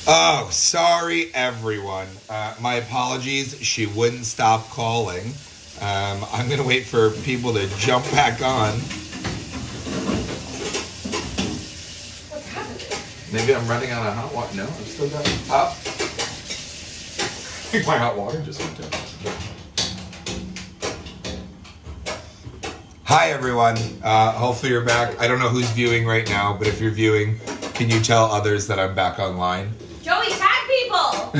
Oh, sorry, everyone. My apologies. She wouldn't stop calling. I'm going to wait for people to jump back on. What's happening? Maybe I'm running out of hot water. No, I've still got it up. I think my hot water just went down. Hi, everyone. Hopefully you're back. I don't know who's viewing right now, but if you're viewing, can you tell others that I'm back online? Joey, tag people!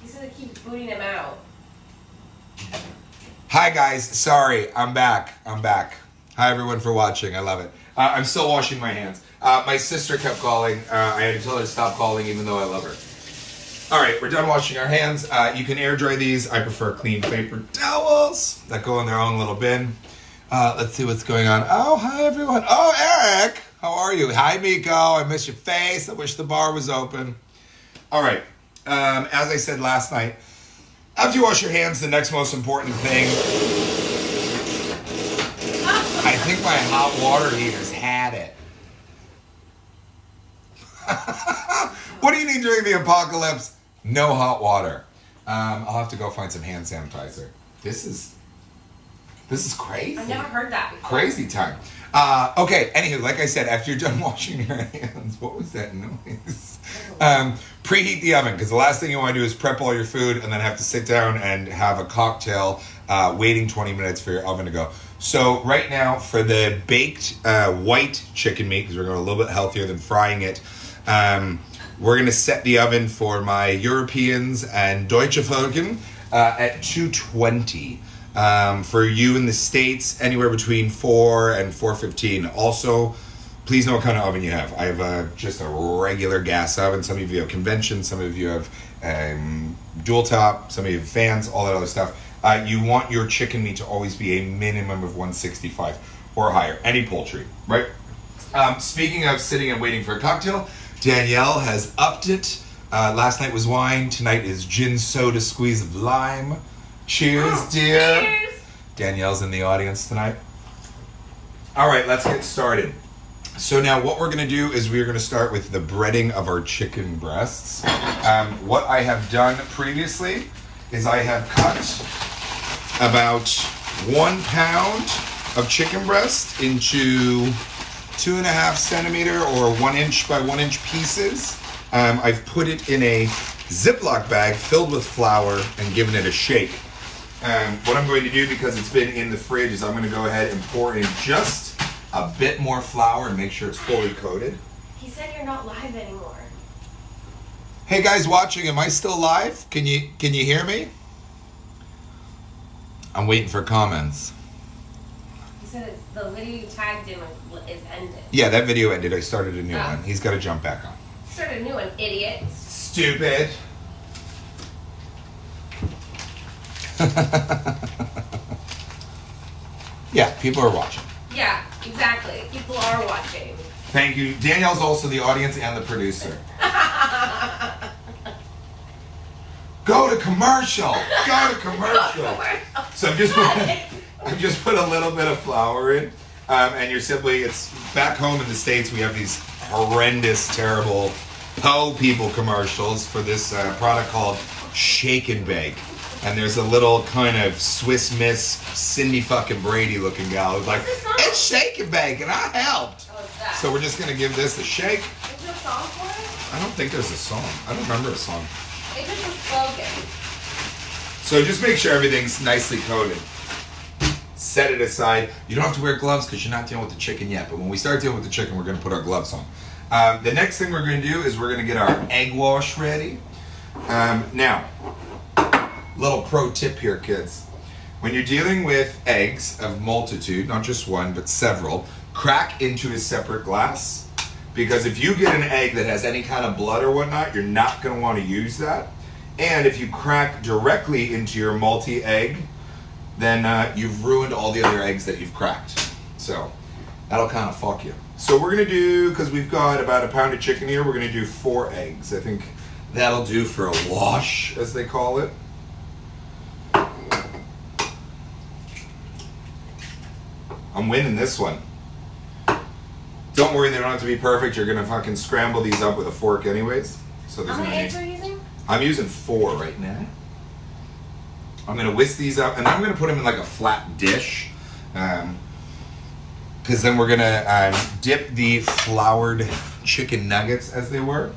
He said to keep booting him out. Hi, guys. Sorry, I'm back. Hi, everyone, for watching. I love it. I'm still washing my hands. My sister kept calling. I had to tell her to stop calling, even though I love her. All right, we're done washing our hands. You can air dry these. I prefer clean paper towels that go in their own little bin. Let's see what's going on. Oh, hi, everyone. Oh, Eric. How are you? Hi, Miko. I miss your face. I wish the bar was open. All right. As I said last night, after you wash your hands, the next most important thing, I think my hot water heater's had it. What do you need during the apocalypse? No hot water. I'll have to go find some hand sanitizer. This is crazy. I've never heard that before. Crazy time. Okay, anywho, like I said, after you're done washing your hands, what was that noise? Preheat the oven, because the last thing you want to do is prep all your food and then have to sit down and have a cocktail waiting 20 minutes for your oven to go. So right now, for the baked white chicken meat, because we're going a little bit healthier than frying it, we're going to set the oven for my Europeans and Deutsche Völken at 220. For you in the States, anywhere between 4 and 415. Also, please know what kind of oven you have. I have just a regular gas oven. Some of you have convention. Some of you have dual top. Some of you have fans, all that other stuff. You want your chicken meat to always be a minimum of 165 or higher. Any poultry, right? Speaking of sitting and waiting for a cocktail, Danielle has upped it. Last night was wine. Tonight is gin soda squeeze of lime. Cheers, dear. Cheers. Danielle's in the audience tonight. All right, let's get started. So now what we're going to do is we're going to start with the breading of our chicken breasts. What I have done previously is I have cut about 1 pound of chicken breast into 2.5 centimeter or 1 inch by 1 inch pieces. I've put it in a Ziploc bag filled with flour and given it a shake. What I'm going to do, because it's been in the fridge, is I'm going to go ahead and pour in just a bit more flour and make sure it's fully coated. He said you're not live anymore. Hey guys watching, am I still live? Can you hear me? I'm waiting for comments. He said the video you tagged him is ended. Yeah, that video ended. I started a new one. He's got to jump back on. Start a new one, idiot. Stupid. Yeah, people are watching. Yeah, exactly. People are watching. Thank you. Danielle's also the audience and the producer. Go to commercial. Go to commercial. So I've just put a little bit of flour in, and it's back home in the States. We have these horrendous, terrible people commercials for this product called Shake and Bake. And there's a little kind of Swiss Miss Cindy fucking Brady looking gal who's like, it's Shake and Bake, and I helped. Oh, it's that. So we're just going to give this a shake. Is there a song for it? I don't think there's a song. I don't remember a song. It's just a slogan. So just make sure everything's nicely coated. Set it aside. You don't have to wear gloves because you're not dealing with the chicken yet. But when we start dealing with the chicken, we're going to put our gloves on. The next thing we're going to do is we're going to get our egg wash ready. Now, little pro tip here, kids. When you're dealing with eggs of multitude, not just one, but several, crack into a separate glass. Because if you get an egg that has any kind of blood or whatnot, you're not going to want to use that. And if you crack directly into your multi-egg, then you've ruined all the other eggs that you've cracked. So that'll kind of fuck you. So we're going to do, because we've got about a pound of chicken here, we're going to do 4 eggs. I think that'll do for a wash, as they call it. I'm winning this one. Don't worry, they don't have to be perfect. You're gonna fucking scramble these up with a fork anyways. So there's How no many need. eggs are you using? I'm using 4 right now. I'm gonna whisk these up, and I'm gonna put them in like a flat dish, because then we're gonna dip the floured chicken nuggets, as they were,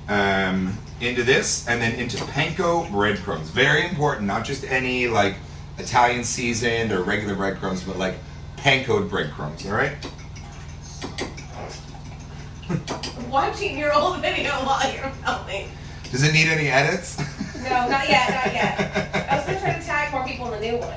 into this, and then into panko breadcrumbs. Very important, not just any like Italian seasoned or regular breadcrumbs, but like panko breadcrumbs. All right. Watching your old video while you're filming. Does it need any edits? No, not yet, not yet. I was gonna try to tag more people in the new one.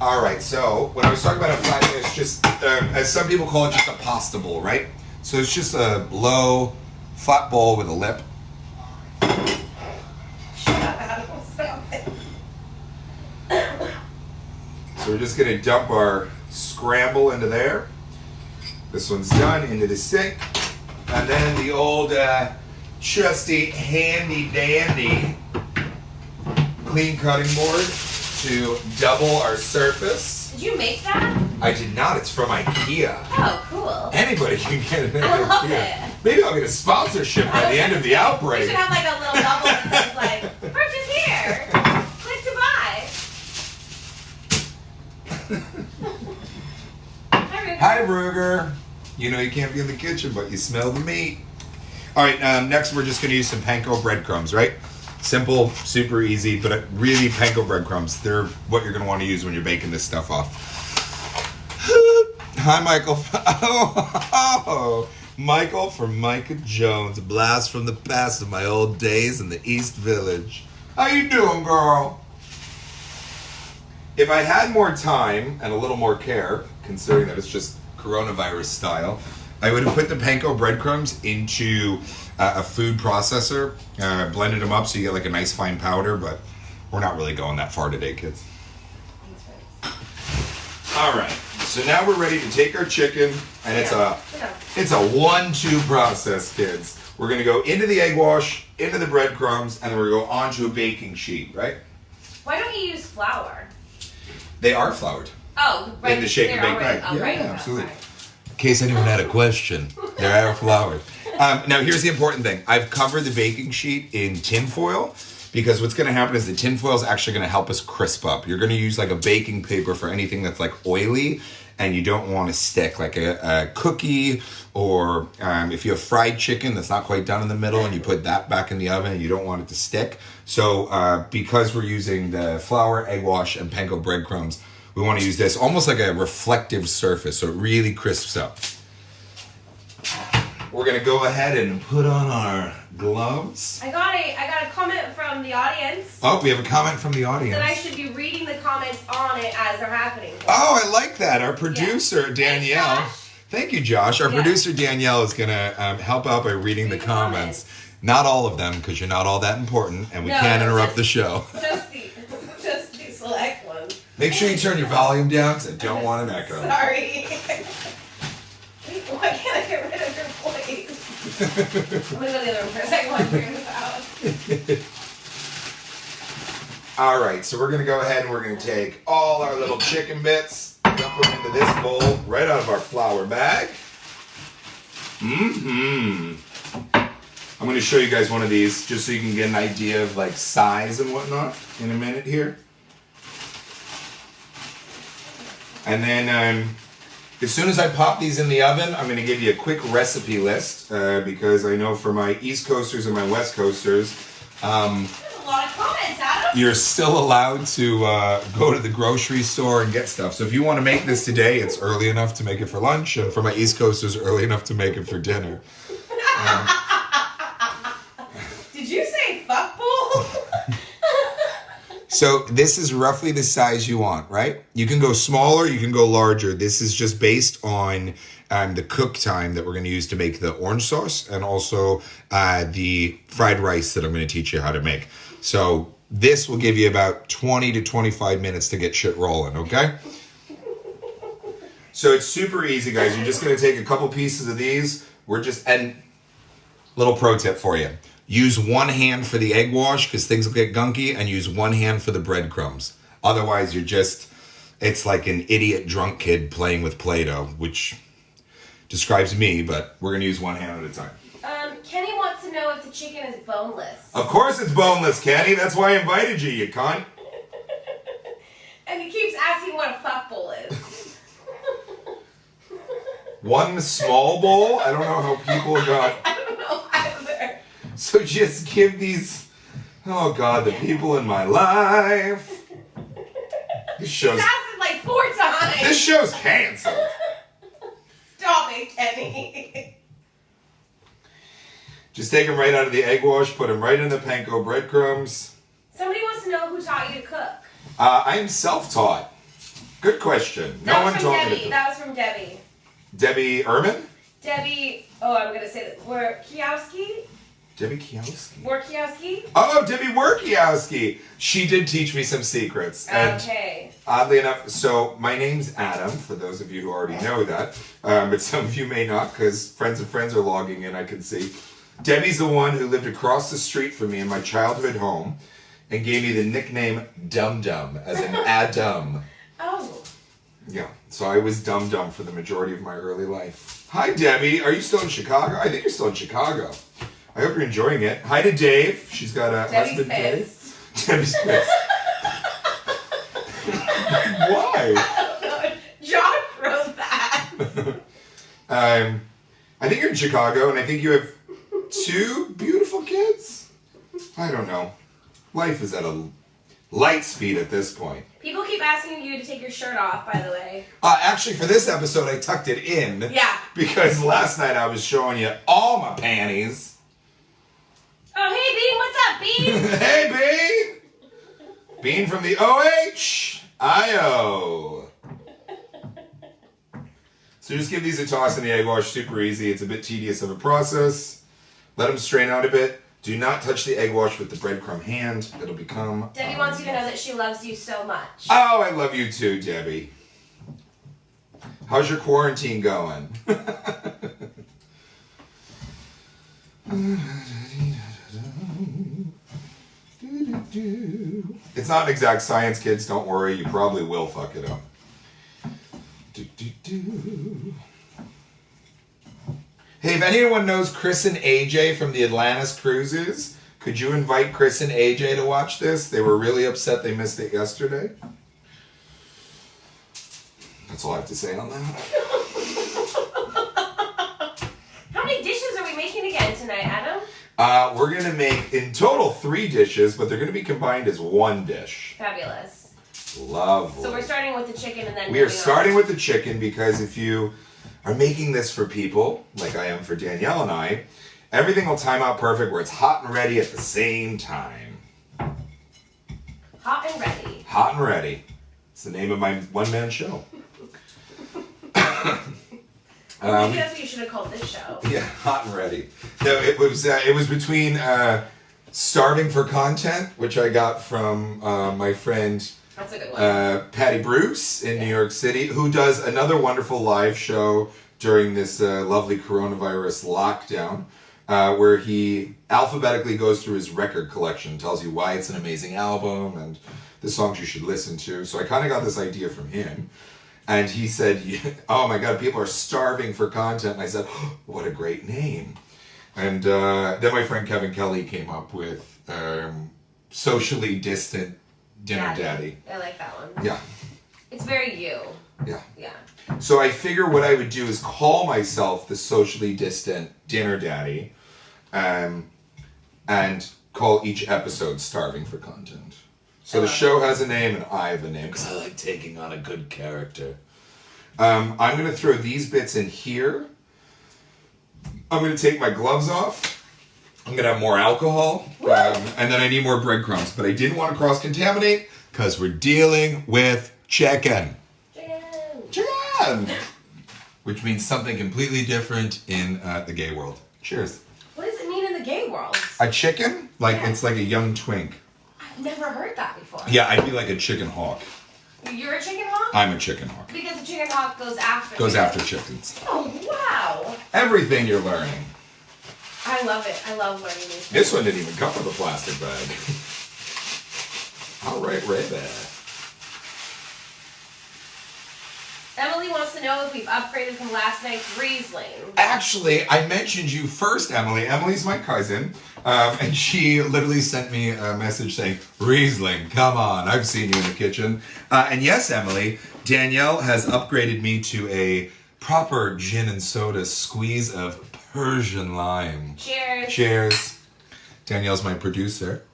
All right, so when I was talking about a flat dish, just as some people call it, just a pasta bowl, right? So it's just a low, flat bowl with a lip. Shut up, Adam. Stop it. So we're just gonna dump our scramble into there. This one's done, into the sink. And then the old trusty handy dandy clean cutting board to double our surface. Did you make that? I did not, it's from IKEA. Oh, cool. Anybody can get it at I love IKEA. it. Maybe I'll get a sponsorship by the end of the We outbreak. should have like a little bubble that says like, purchase here. Click to buy. Hi, Ruger. You know you can't be in the kitchen, but you smell the meat. All right, next we're just going to use some panko breadcrumbs, right? Simple, super easy, but really panko breadcrumbs. They're what you're going to want to use when you're baking this stuff off. Hi, Michael. Oh, Michael from Micah Jones. A blast from the past of my old days in the East Village. How you doing, girl? If I had more time and a little more care, considering that it's just coronavirus style, I would have put the panko breadcrumbs into a food processor, blended them up so you get like a nice fine powder, but we're not really going that far today, kids. All right, so now we're ready to take our chicken, and it's a 1-2 process, kids. We're gonna go into the egg wash, into the breadcrumbs, and then we're gonna go onto a baking sheet, right? Why don't you use flour? They are floured. Oh, right. In the shake and bake bag. Oh, Yeah, right. absolutely. Sorry. In case anyone had a question, they are floured. Now, here's the important thing. I've covered the baking sheet in tin foil because what's going to happen is the tin foil is actually going to help us crisp up. You're going to use like a baking paper for anything that's like oily and you don't want to stick, like a cookie, or if you have fried chicken that's not quite done in the middle and you put that back in the oven and you don't want it to stick. So because we're using the flour, egg wash, and panko breadcrumbs, we want to use this almost like a reflective surface so it really crisps up. We're going to go ahead and put on our gloves. I got a comment from the audience Oh, we have a comment from the audience. that I should be reading the comments on it as they're happening. Oh, I like that. Our producer, Danielle. Thanks, Josh. Thank you, Josh. Our Yeah. producer, Danielle, is going to help out by reading the Read the comments. comments. Not all of them, because you're not all that important, and we No, can't interrupt just- the show. Just the select ones. Make sure you turn your volume down, because I don't want an echo. Sorry. Why can't I get rid of your voice? I'm gonna go to the other room for a second while I figure this out. All right, so we're going to go ahead and we're going to take all our little chicken bits, dump them into this bowl right out of our flour bag. I'm going to show you guys one of these just so you can get an idea of like size and whatnot in a minute here. And then as soon as I pop these in the oven, I'm going to give you a quick recipe list because I know for my East Coasters and my West Coasters, There's a lot of comments, Adam. you're still allowed to go to the grocery store and get stuff. So if you want to make this today, it's early enough to make it for lunch, and for my East Coasters, early enough to make it for dinner. Did you say fuckball? So this is roughly the size you want, right? You can go smaller, you can go larger. This is just based on the cook time that we're going to use to make the orange sauce, and also the fried rice that I'm going to teach you how to make. So this will give you about 20 to 25 minutes to get shit rolling, okay? So it's super easy, guys. You're just going to take a couple pieces of these. And little pro tip for you. Use one hand for the egg wash because things will get gunky, and use one hand for the breadcrumbs. Otherwise, it's like an idiot drunk kid playing with Play-Doh, which describes me, but we're gonna use one hand at a time. Kenny wants to know if the chicken is boneless. Of course it's boneless, Kenny. That's why I invited you, you cunt. And he keeps asking what a fuck bowl is. One small bowl? I don't know how people got... I don't know either. So just give these... Oh, God, the people in my life. This show's... He's asked it like 4 times. This show's canceled. Stop it, Kenny. Just take them right out of the egg wash, put them right in the panko breadcrumbs. Somebody wants to know who taught you to cook. I am self-taught. Good question. No one taught me to. That was from Debbie. Debbie Ehrman? Debbie, I'm going to say that. Workiowski? Debbie Kiowski. Workiowski? Oh, Debbie Workiowski. She did teach me some secrets. And Okay. oddly enough, so my name's Adam, for those of you who already know that. But some of you may not, because friends of friends are logging in, I can see. Debbie's the one who lived across the street from me in my childhood home and gave me the nickname Dum Dum, as in Adam. Oh. Yeah, so I was Dum Dum for the majority of my early life. Hi, Debbie. Are you still in Chicago? I think you're still in Chicago. I hope you're enjoying it. Hi to Dave. She's got a husband, Dave. Debbie's pissed. Why? I don't know. Josh wrote that. I think you're in Chicago, and I think you have 2 beautiful kids. I don't know. Life is at a light speed at this point. People keep asking you to take your shirt off, by the way. Actually, for this episode, I tucked it in. Yeah. Because last night I was showing you all my panties. Oh, hey, Bean. What's up, Bean? Hey, Bean. Bean from the OHIO. So just give these a toss in the egg wash. Super easy. It's a bit tedious of a process. Let them strain out a bit. Do not touch the egg wash with the breadcrumb hand. It'll become... Debbie wants you to know that she loves you so much. Oh, I love you too, Debbie. How's your quarantine going? It's not an exact science, kids. Don't worry. You probably will fuck it up. Hey, if anyone knows Chris and AJ from the Atlantis Cruises, could you invite Chris and AJ to watch this? They were really upset they missed it yesterday. That's all I have to say on that. How many dishes are we making again tonight, Adam? We're going to make, in total, 3 dishes, but they're going to be combined as 1 dish. Fabulous. Lovely. So we're starting with the chicken and then... We are starting with the chicken because if you are making this for people, like I am for Danielle and I, everything will time out perfect where it's hot and ready at the same time. Hot and ready. Hot and ready. It's the name of my one-man show. Maybe that's what you should have called this show. Yeah, hot and ready. No, it was between starving for content, which I got from my friend... That's a good one. Patty Bruce in New York City, who does another wonderful live show during this lovely coronavirus lockdown, where he alphabetically goes through his record collection, tells you why it's an amazing album and the songs you should listen to. So I kind of got this idea from him. And he said, oh my God, people are starving for content. And I said, oh, what a great name. And then my friend Kevin Kelly came up with Socially Distant Dinner Daddy. I like that one. Yeah. It's very you. Yeah. Yeah. So I figure what I would do is call myself the Socially Distant Dinner Daddy, and call each episode Starving for Content. So the show has a name and I have a name because I like taking on a good character. I'm going to throw these bits in here. I'm going to take my gloves off. I'm going to have more alcohol. And then I need more breadcrumbs. But I didn't want to cross-contaminate because we're dealing with chicken. Chicken! Which means something completely different in the gay world. Cheers. What does it mean in the gay world? A chicken? It's like a young twink. I've never heard that before. Yeah, I'd be like a chicken hawk. You're a chicken hawk? I'm a chicken hawk. Because the chicken hawk goes after Goes after chickens. Oh, wow. Everything you're learning. I love it. I love learning these things. This one didn't even come with a plastic bag. All right there. Emily wants to know if we've upgraded from last night's Riesling. Actually, I mentioned you first, Emily. Emily's my cousin, and she literally sent me a message saying, Riesling, come on, I've seen you in the kitchen. And yes, Emily, Danielle has upgraded me to a proper gin and soda squeeze of Persian lime. Cheers. Cheers. Danielle's my producer.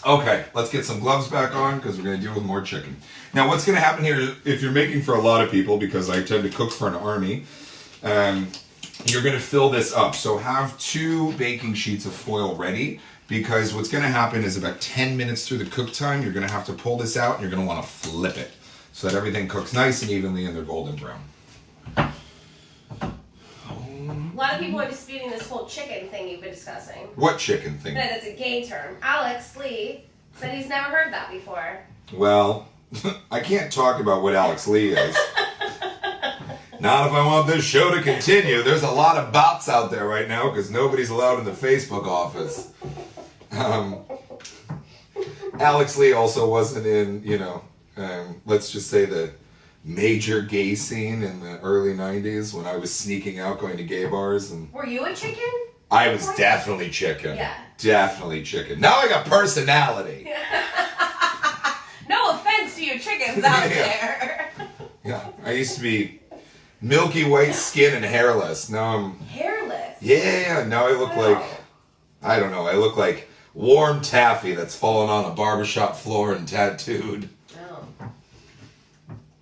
Okay, let's get some gloves back on because we're going to deal with more chicken. Now, what's going to happen here, if you're making for a lot of people, because I tend to cook for an army, you're going to fill this up. So have 2 baking sheets of foil ready, because what's going to happen is about 10 minutes through the cook time, you're going to have to pull this out and you're going to want to flip it so that everything cooks nice and evenly and they're golden brown. A lot of people are disputing this whole chicken thing you've been discussing. What chicken thing? That it's a gay term. Alex Lee said he's never heard that before. Well, I can't talk about what Alex Lee is. Not if I want this show to continue. There's a lot of bots out there right now because nobody's allowed in the Facebook office. Alex Lee also wasn't in, let's just say the major gay scene in the early 90s when I was sneaking out going to gay bars. And Were you a chicken? I was definitely chicken. Yeah. Definitely chicken. Now I got personality. No offense to you chickens out there. Yeah, I used to be milky white skin and hairless. Now I'm... Hairless? Yeah, now I look like... I don't know, I look like warm taffy that's fallen on a barbershop floor and tattooed.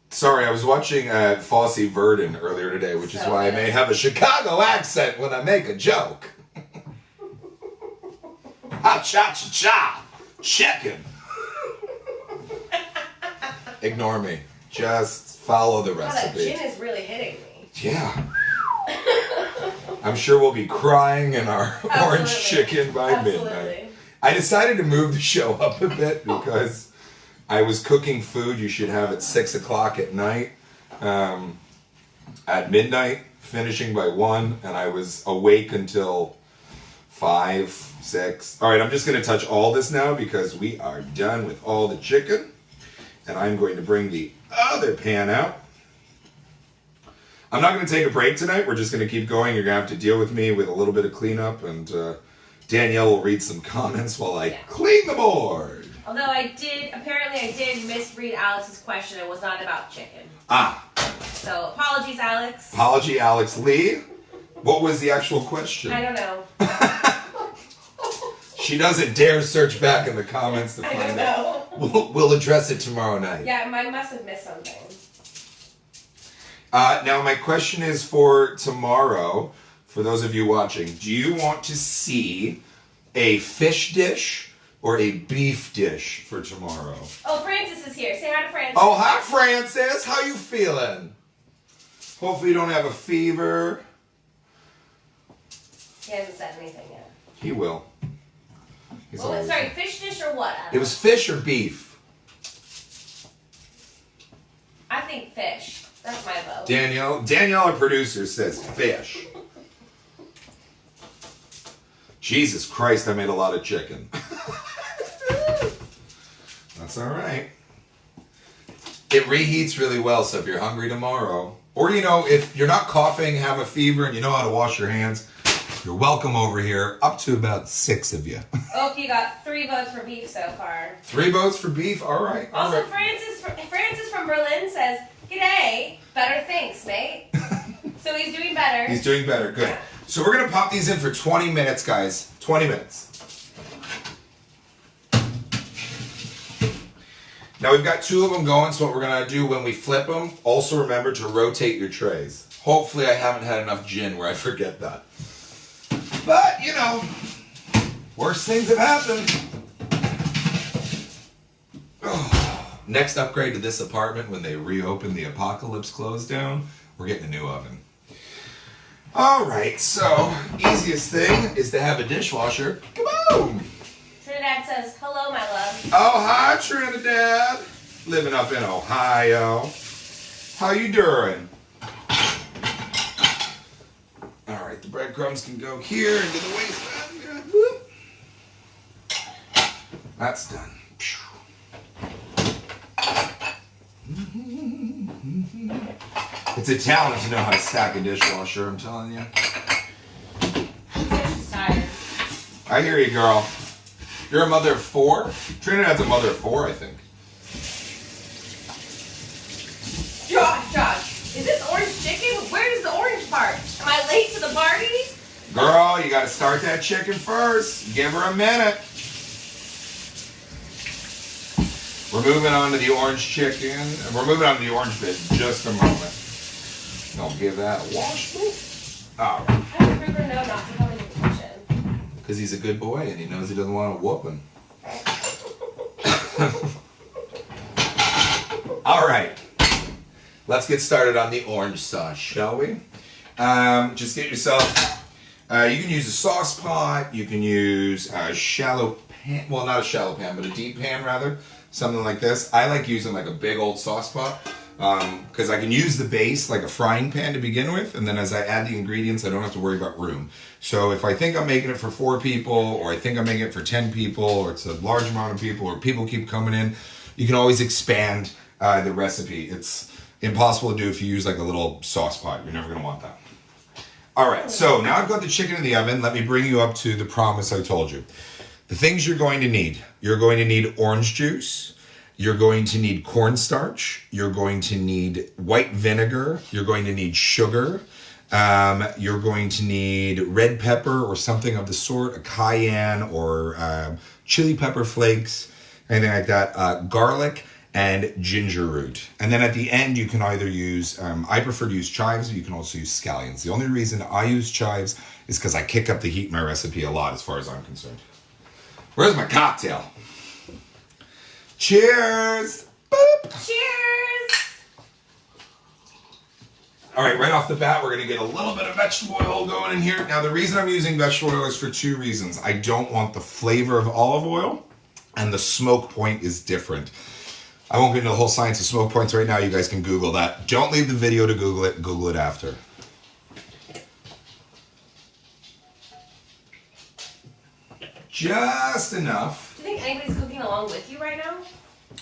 Sorry, I was watching Fosse Verdon earlier today, which is why I may have a Chicago accent when I make a joke. Ha-cha-cha-cha! Chicken! Ignore me. Just follow the recipe. That gin is really hitting me. Yeah. I'm sure we'll be crying in our orange chicken by midnight. I decided to move the show up a bit because I was cooking food you should have at 6 o'clock at night, at midnight, finishing by 1, and I was awake until 5, 6. All right, I'm just going to touch all this now because we are done with all the chicken, and I'm going to bring the other pan out. I'm not going to take a break tonight. We're just going to keep going. You're going to have to deal with me with a little bit of cleanup, and Danielle will read some comments while I clean the board. Although apparently I did misread Alex's question. It was not about chicken. So apologies, Alex. Apology, Alex Lee. What was the actual question? I don't know. She doesn't dare search back in the comments to find I don't out. know. We'll address it tomorrow night. Yeah, I must have missed something. Now, my question is for tomorrow, for those of you watching. Do you want to see a fish dish or a beef dish for tomorrow? Oh, Francis is here. Say hi to Francis. Oh, hi, Francis. How you feeling? Hopefully you don't have a fever. He hasn't said anything yet. He will. Sorry, fish dish or what? It was fish or beef? I think fish. That's my vote. Danielle, our producer, says fish. Jesus Christ, I made a lot of chicken. That's all right. It reheats really well, so if you're hungry tomorrow, or if you're not coughing, have a fever, and you know how to wash your hands, you're welcome over here. Up to about 6 of you. Oh, you got 3 votes for beef so far. 3 votes for beef. All right. Also, Francis from Berlin says, "G'day, better thanks, mate." So he's doing better. He's doing better. Good. So we're gonna pop these in for 20 minutes, guys. 20 minutes. Now we've got 2 of them going, so what we're going to do when we flip them, also remember to rotate your trays. Hopefully I haven't had enough gin where I forget that. But, worse things have happened. Oh. Next upgrade to this apartment when they reopen the Apocalypse close down, we're getting a new oven. Alright, so easiest thing is to have a dishwasher. Kaboom! Trinidad says, "Hello, my love." Oh, hi, Trinidad. Living up in Ohio. How you doing? All right, the breadcrumbs can go here into the waistband. Whoop. That's done. It's a talent to know how to stack a dishwasher, I'm telling you. She's tired. I hear you, girl. You're a mother of 4? Trinidad's a mother of 4, I think. Josh, is this orange chicken? Where's the orange part? Am I late to the party? Girl, you gotta start that chicken first. Give her a minute. We're moving on to the orange chicken. We're moving on to the orange bit in just a moment. Don't give that a wash. All right. I would prefer no not to come into the kitchen. Because he's a good boy and he knows he doesn't want to whoop him. All right. Let's get started on the orange sauce, shall we? Just get yourself, you can use a sauce pot, you can use a shallow pan, well, not a shallow pan, but a deep pan rather, something like this. I like using like a big old sauce pot because I can use the base like a frying pan to begin with, and then as I add the ingredients, I don't have to worry about room. So if I think I'm making it for 4 people, or I think I'm making it for 10 people, or it's a large amount of people, or people keep coming in, you can always expand the recipe. It's impossible to do if you use like a little sauce pot. You're never going to want that. All right, so now I've got the chicken in the oven. Let me bring you up to the promise I told you. The things you're going to need. You're going to need orange juice. You're going to need cornstarch. You're going to need white vinegar. You're going to need sugar. You're going to need red pepper or something of the sort, a cayenne or chili pepper flakes, anything like that. Garlic and ginger root. And then at the end, you can either use, I prefer to use chives, or you can also use scallions. The only reason I use chives is because I kick up the heat in my recipe a lot as far as I'm concerned. Where's my cocktail? Cheers! Boop! Cheers! All right, off the bat, we're gonna get a little bit of vegetable oil going in here. Now, the reason I'm using vegetable oil is for 2 reasons. I don't want the flavor of olive oil, and the smoke point is different. I won't get into the whole science of smoke points right now. You guys can Google that. Don't leave the video to Google it. Google it after. Just enough. Do you think anybody's cooking along with you right now?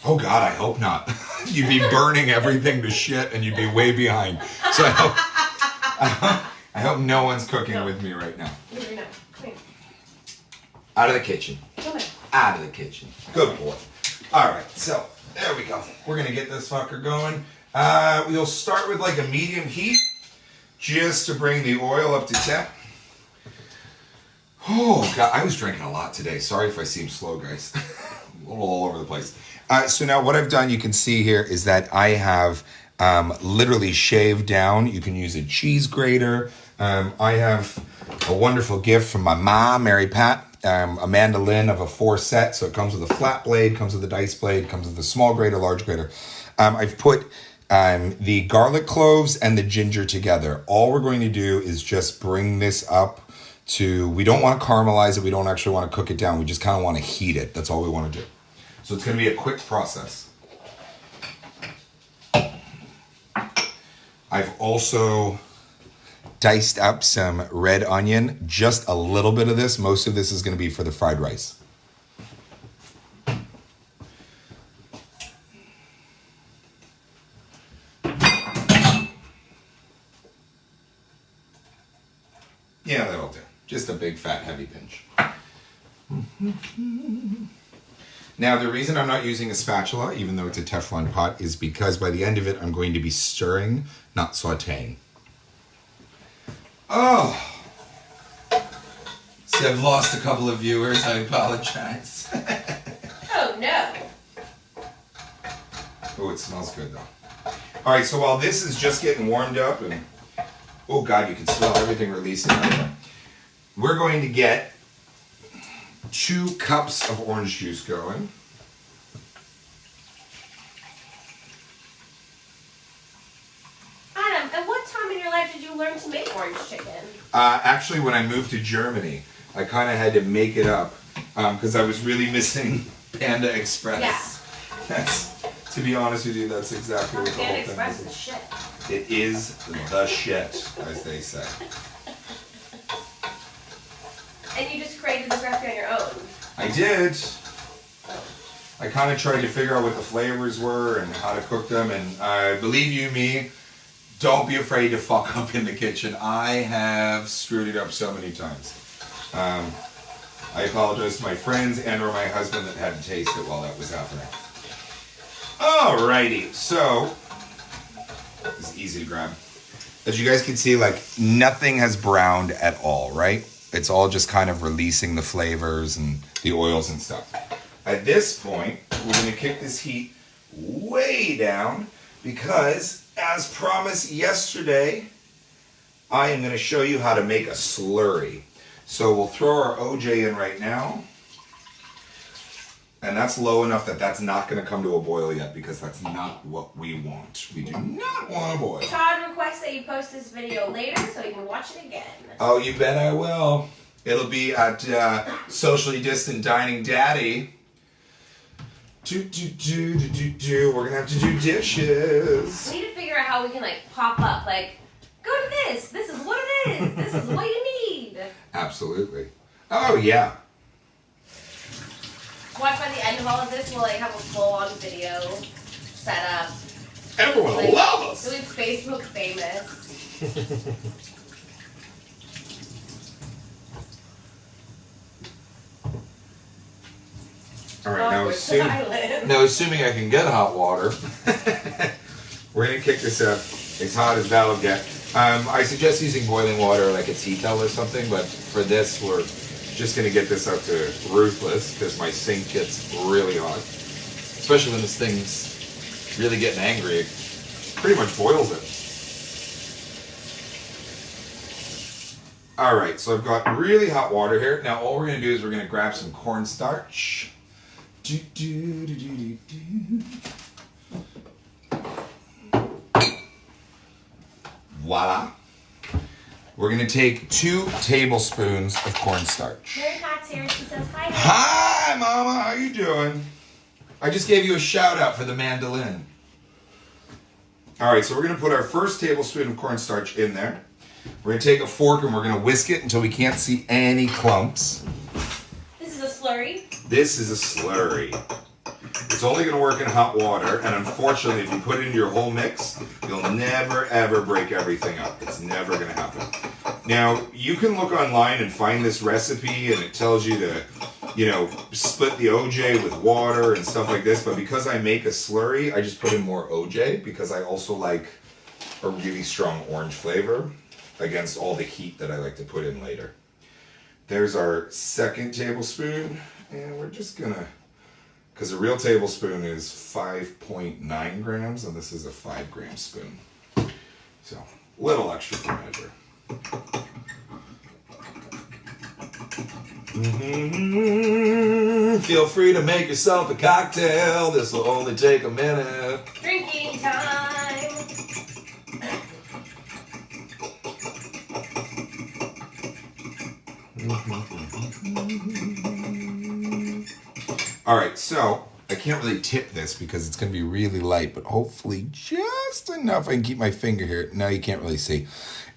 Oh God, I hope not. You'd be burning everything to shit and you'd be way behind. So I hope no one's cooking with me right now. No, come here. Out of the kitchen. Come here. Out of the kitchen. Good boy. All right, so there we go. We're gonna get this fucker going. We'll start with like a medium heat just to bring the oil up to temp. Oh God, I was drinking a lot today. Sorry if I seem slow, guys. A little all over the place. So now what I've done, you can see here, is that I have literally shaved down. You can use a cheese grater. I have a wonderful gift from my mom, Mary Pat, a mandolin of a 4 set. So it comes with a flat blade, comes with a dice blade, comes with a small grater, large grater. I've put the garlic cloves and the ginger together. All we're going to do is just bring this up to, we don't want to caramelize it. We don't actually want to cook it down. We just kind of want to heat it. That's all we want to do. So it's going to be a quick process. I've also diced up some red onion. Just a little bit of this. Most of this is going to be for the fried rice. Yeah, that'll do. Just a big, fat, heavy pinch. Now, the reason I'm not using a spatula, even though it's a Teflon pot, is because by the end of it, I'm going to be stirring, not sauteing. Oh! See, I've lost a couple of viewers. I apologize. Oh, no. Oh, it smells good, though. All right, so while this is just getting warmed up, and oh, God, you can smell everything releasing out of it. We're going to get 2 cups of orange juice going. Adam, at what time in your life did you learn to make orange chicken? Actually, when I moved to Germany, I kind of had to make it up because I was really missing Panda Express. Yeah. That's, to be honest with you, that's exactly what the Panda whole thing Express is. is shit. It is the shit, as they say. And you just created this recipe on your own. I did. I kind of tried to figure out what the flavors were and how to cook them. And believe you me, don't be afraid to fuck up in the kitchen. I have screwed it up so many times. I apologize to my friends and or my husband that had to taste it while that was happening. Alrighty, so it's easy to grab. As you guys can see, like nothing has browned at all, right? It's all just kind of releasing the flavors and the oils and stuff. At this point, we're gonna kick this heat way down because, as promised yesterday, I am gonna show you how to make a slurry. So we'll throw our OJ in right now. And that's low enough that that's not going to come to a boil yet because that's not what we want. We do not want a boil. Todd requests that you post this video later so you can watch it again. Oh, you bet I will. It'll be at Socially Distant Dining Daddy. We're going to have to do dishes. We need to figure out how we can like pop up. Like, go to this. This is what it is. This is what you need. Absolutely. Oh, yeah. Watch by the end of all of this, we'll like have a full-on video set up. Everyone will love us. We'll be Facebook famous. All right, now assuming I can get hot water, we're gonna kick this up as hot as that'll get. I suggest using boiling water like a tea kettle or something, but for this, we're just gonna get this up to ruthless because my sink gets really hot, especially when this thing's really getting angry. It pretty much boils it. All right, so I've got really hot water here. Now all we're gonna do is we're gonna grab some cornstarch. Voila. We're gonna take 2 tablespoons of cornstarch. Mary Pat's here. She says hi. Hi, Mama. How you doing? I just gave you a shout out for the mandolin. All right, so we're gonna put our first tablespoon of cornstarch in there. We're gonna take a fork and we're gonna whisk it until we can't see any clumps. This is a slurry. This is a slurry. It's only going to work in hot water, and unfortunately, if you put it in your whole mix, you'll never, ever break everything up. It's never going to happen. Now, you can look online and find this recipe, and it tells you to, you know, split the OJ with water and stuff like this, but because I make a slurry, I just put in more OJ, because I also like a really strong orange flavor against all the heat that I like to put in later. There's our second tablespoon, and we're just going to... Because a real tablespoon is 5.9 grams, and this is a 5 gram spoon. So, little extra for measure. Feel free to make yourself a cocktail. This will only take a minute. Drinking time. All right, so I can't really tip this because it's going to be really light, but hopefully just enough I can keep my finger here. Now you can't really see.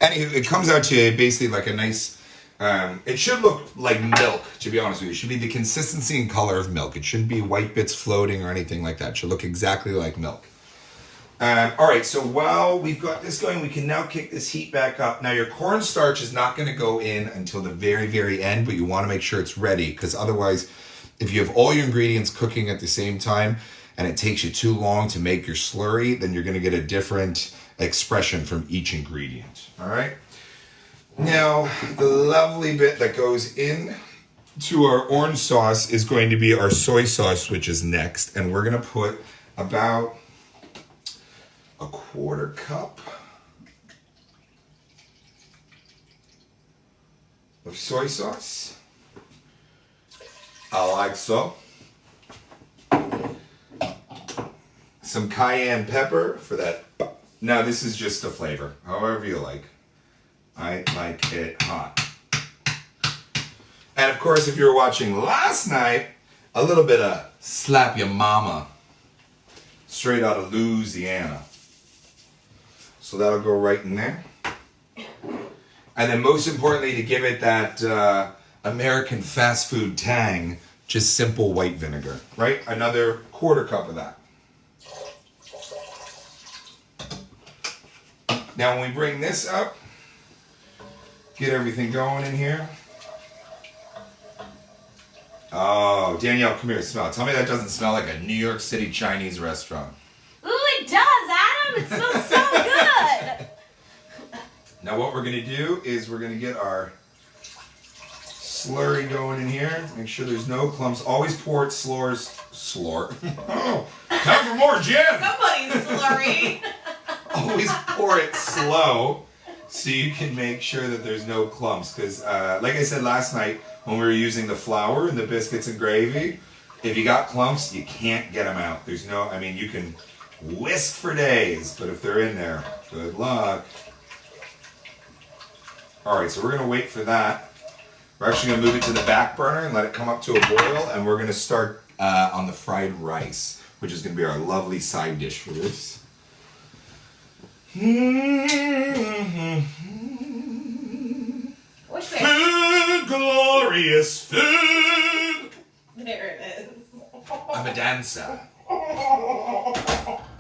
Anywho, it comes out to basically like a nice, it should look like milk, to be honest with you. It should be the consistency and color of milk. It shouldn't be white bits floating or anything like that. It should look exactly like milk. All right, so while we've got this going, we can now kick this heat back up. Now your cornstarch is not going to go in until the very, very end, but you want to make sure it's ready because otherwise... If you have all your ingredients cooking at the same time and it takes you too long to make your slurry, then you're going to get a different expression from each ingredient. All right? Now, the lovely bit that goes in to our orange sauce is going to be our soy sauce, which is next. And we're going to put about a 1/4 cup of soy sauce. I like so. Some cayenne pepper for that. Now this is just a flavor, however you like. I like it hot. And of course, if you were watching last night, a little bit of Slap Your Mama, straight out of Louisiana. So that'll go right in there. And then most importantly, to give it that American fast food tang, just simple white vinegar, right? Another 1/4 cup of that. Now when we bring this up, get everything going in here. Oh, Danielle, come here, smell. Tell me that doesn't smell like a New York City Chinese restaurant. Ooh, it does, Adam. It smells so good. Now what we're going to do is we're going to get our slurry going in here. Make sure there's no clumps. Always pour it slur. Oh, time for more gin. Somebody's slurry. Always pour it slow so you can make sure that there's no clumps. Because like I said last night when we were using the flour and the biscuits and gravy, if you got clumps, you can't get them out. There's no, I mean, you can whisk for days, but if they're in there, good luck. All right, so we're gonna wait for that. We're actually gonna move it to the back burner and let it come up to a boil, and we're gonna start on the fried rice, which is gonna be our lovely side dish for this. Which way? Food, glorious food. There it is. I'm a dancer. All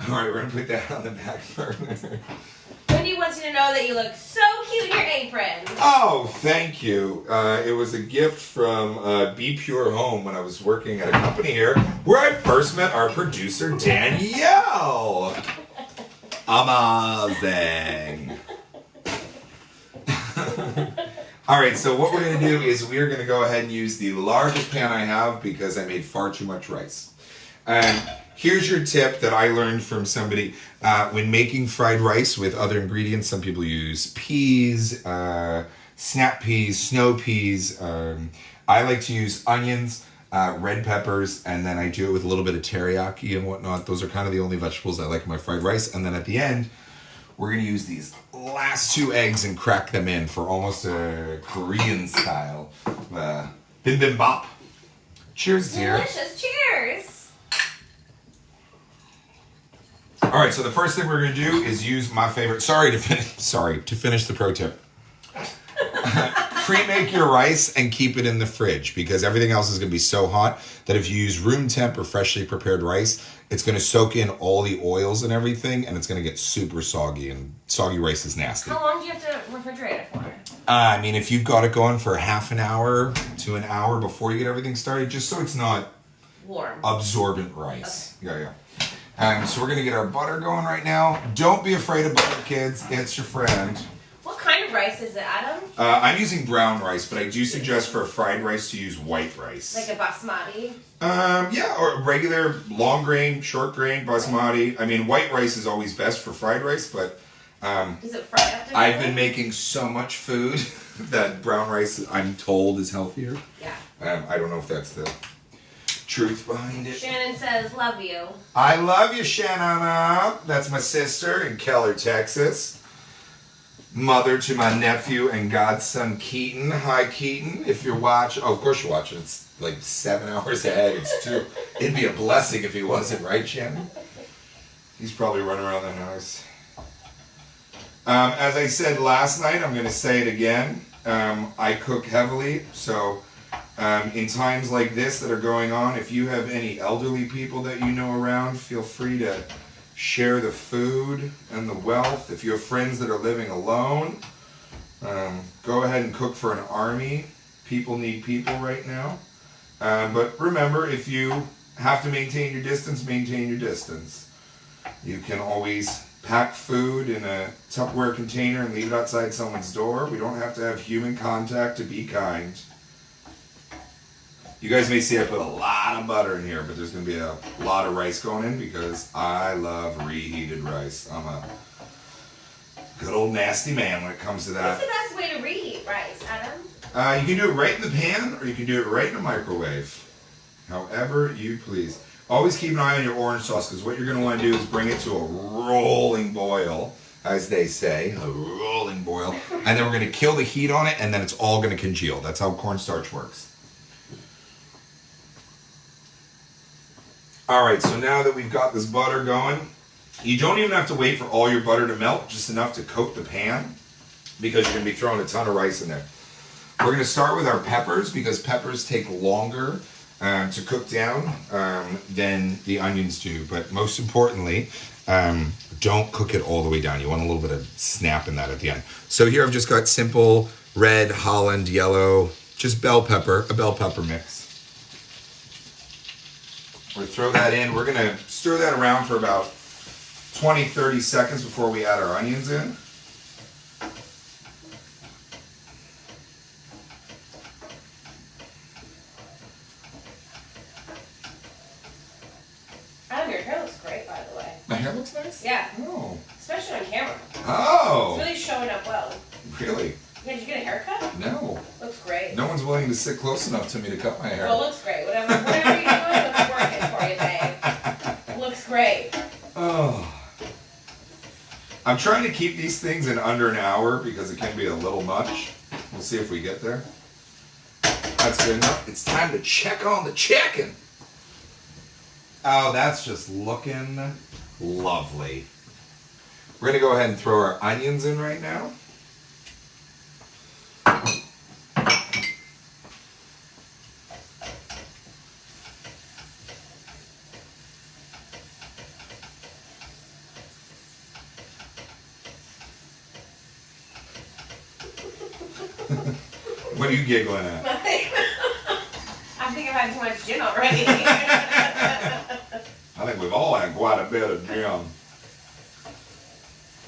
right, we're gonna put that on the back burner. Wendy wants you to know that you look so cute in your apron. Oh, thank you. It was a gift from Be Pure Home when I was working at a company here where I first met our producer, Danielle. Amazing. All right, so what we're going to do is we're going to go ahead and use the largest pan I have because I made far too much rice. And here's your tip that I learned from somebody. When making fried rice with other ingredients, some people use peas, snap peas, snow peas. I like to use onions, red peppers, and then I do it with a little bit of teriyaki and whatnot. Those are kind of the only vegetables I like in my fried rice. And then at the end, we're going to use these last 2 eggs and crack them in for almost a Korean style bibimbap. Cheers, dear. Delicious. Cheers. All right, so the first thing we're going to do is use my favorite. To finish the pro tip. Pre-make your rice and keep it in the fridge because everything else is going to be so hot that if you use room temp or freshly prepared rice, it's going to soak in all the oils and everything, and it's going to get super soggy, and soggy rice is nasty. How long do you have to refrigerate it for? I mean, if you've got it going for half an hour to an hour before you get everything started, just so it's not warm, absorbent rice. Okay. Yeah. So we're going to get our butter going right now. Don't be afraid of butter, kids. It's your friend. What kind of rice is it, Adam? I'm using brown rice, but I do suggest for a fried rice to use white rice. Like a basmati? Yeah, or regular long grain, short grain, basmati. I mean, white rice is always best for fried rice, but is it fried up? I've been making so much food that brown rice, I'm told, is healthier. Yeah. I don't know if that's the truth behind it. Shannon says, love you. I love you, Shannon. That's my sister in Keller, Texas. Mother to my nephew and godson, Keaton. Hi, Keaton. If you're watching, of course you're watching. It's like 7 hours ahead. It'd be a blessing if he wasn't, right, Shannon? He's probably running around the house. As I said last night, I'm going to say it again. I cook heavily, so in times like this that are going on, if you have any elderly people that you know around, feel free to share the food and the wealth. If you have friends that are living alone, go ahead and cook for an army. People need people right now. But remember, if you have to maintain your distance, maintain your distance. You can always pack food in a Tupperware container and leave it outside someone's door. We don't have to have human contact to be kind. You guys may see I put a lot of butter in here, but there's going to be a lot of rice going in because I love reheated rice. I'm a good old nasty man when it comes to that. What's the best way to reheat rice, Adam? You can do it right in the pan or you can do it right in the microwave. However you please. Always keep an eye on your orange sauce because what you're going to want to do is bring it to a rolling boil, as they say, a rolling boil. And then we're going to kill the heat on it and then it's all going to congeal. That's how cornstarch works. Alright, so now that we've got this butter going, you don't even have to wait for all your butter to melt, just enough to coat the pan because you're going to be throwing a ton of rice in there. We're going to start with our peppers because peppers take longer to cook down than the onions do. But most importantly, don't cook it all the way down. You want a little bit of snap in that at the end. So here I've just got simple red, Holland, yellow, just bell pepper, a bell pepper mix. We'll throw that in. We're going to stir that around for about 20-30 seconds before we add our onions in. Adam, your hair looks great, by the way. My hair looks nice? Yeah. Oh. Especially on camera. Oh. It's really showing up well. Really? Yeah, did you get a haircut? No. Looks great. No one's willing to sit close enough to me to cut my hair. Well, it looks great. Whatever you're doing, it's working for you, babe. Looks great. Oh. I'm trying to keep these things in under an hour because it can be a little much. We'll see if we get there. That's good enough. It's time to check on the chicken. Oh, that's just looking lovely. We're going to go ahead and throw our onions in right now. What are you giggling at? I think I've had too much gin already. I think we've all had quite a bit of gin.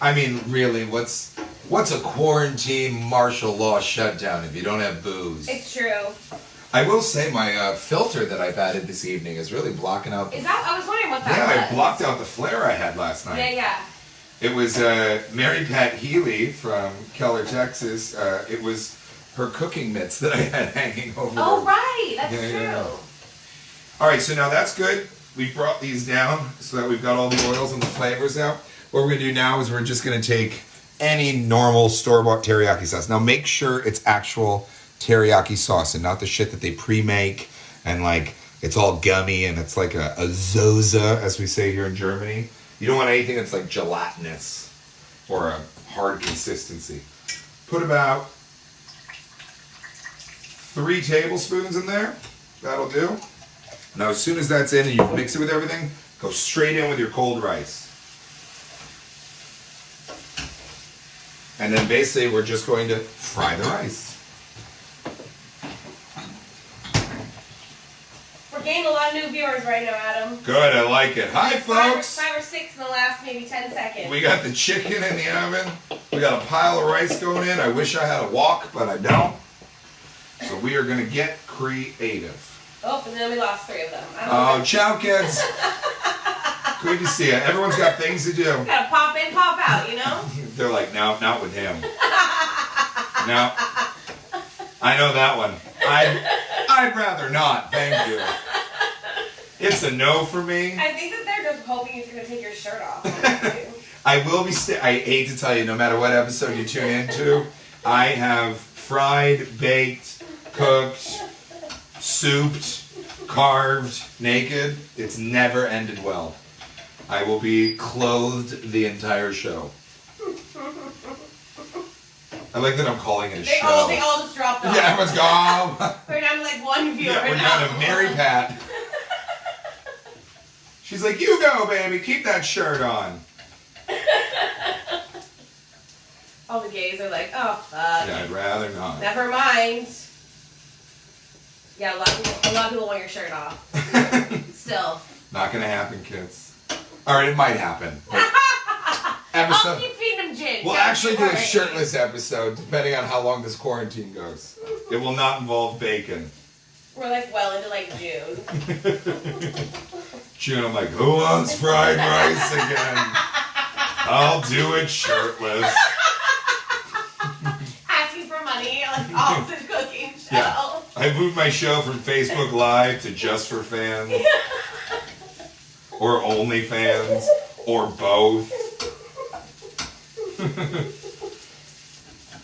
I mean, really, what's a quarantine martial law shutdown if you don't have booze? It's true. I will say my filter that I've added this evening is really blocking out. Is that? I was wondering what that was. Yeah, I blocked out the flare I had last night. Yeah, yeah. It was Mary Pat Healy from Keller, Texas. It was her cooking mitts that I had hanging over. Oh, right. That's true. Yeah. All right, so now that's good. We brought these down so that we've got all the oils and the flavors out. What we're going to do now is we're just going to take any normal store-bought teriyaki sauce. Now make sure it's actual teriyaki sauce and not the shit that they pre-make and like it's all gummy and it's like a zoza, as we say here in Germany. You don't want anything that's like gelatinous or a hard consistency. Put about 3 tablespoons in there. That'll do. Now as soon as that's in and you mix it with everything, go straight in with your cold rice. And then basically we're just going to fry the rice. We're gaining a lot of new viewers right now, Adam. Good, I like it. Hi, folks. 5 or 6 in the last maybe 10 seconds. We got the chicken in the oven. We got a pile of rice going in. I wish I had a wok, but I don't. So we are going to get creative. Oh, and then we lost 3 of them. Oh, ciao, kids. Good to see you. Everyone's got things to do. Gotta pop in, pop out, you know? They're like, no, not with him. No. I know that one. I'd rather not, thank you. It's a no for me. I think that they're just hoping he's gonna take your shirt off. I will be I hate to tell you, no matter what episode you tune into, I have fried, baked, cooked, souped, carved, naked. It's never ended well. I will be clothed the entire show. I like that I'm calling it a show. They all just dropped off. Yeah, everyone's gone. We're down to like 1 viewer Yeah, we're now. down to Mary Pat. She's like, you go, baby. Keep that shirt on. All the gays are like, oh, fuck. Yeah, I'd rather not. Never mind. Yeah, a lot of people want your shirt off. Still. Not gonna happen, kids. All right, it might happen. I'll keep feeding them gin. We'll actually do a shirtless episode, depending on how long this quarantine goes. It will not involve bacon. We're like well into like June. June, I'm like, who wants fried rice again? I'll do it shirtless. Asking for money, like all the cooking show. Yeah. I moved my show from Facebook Live to Just for Fans. Or OnlyFans. Or both.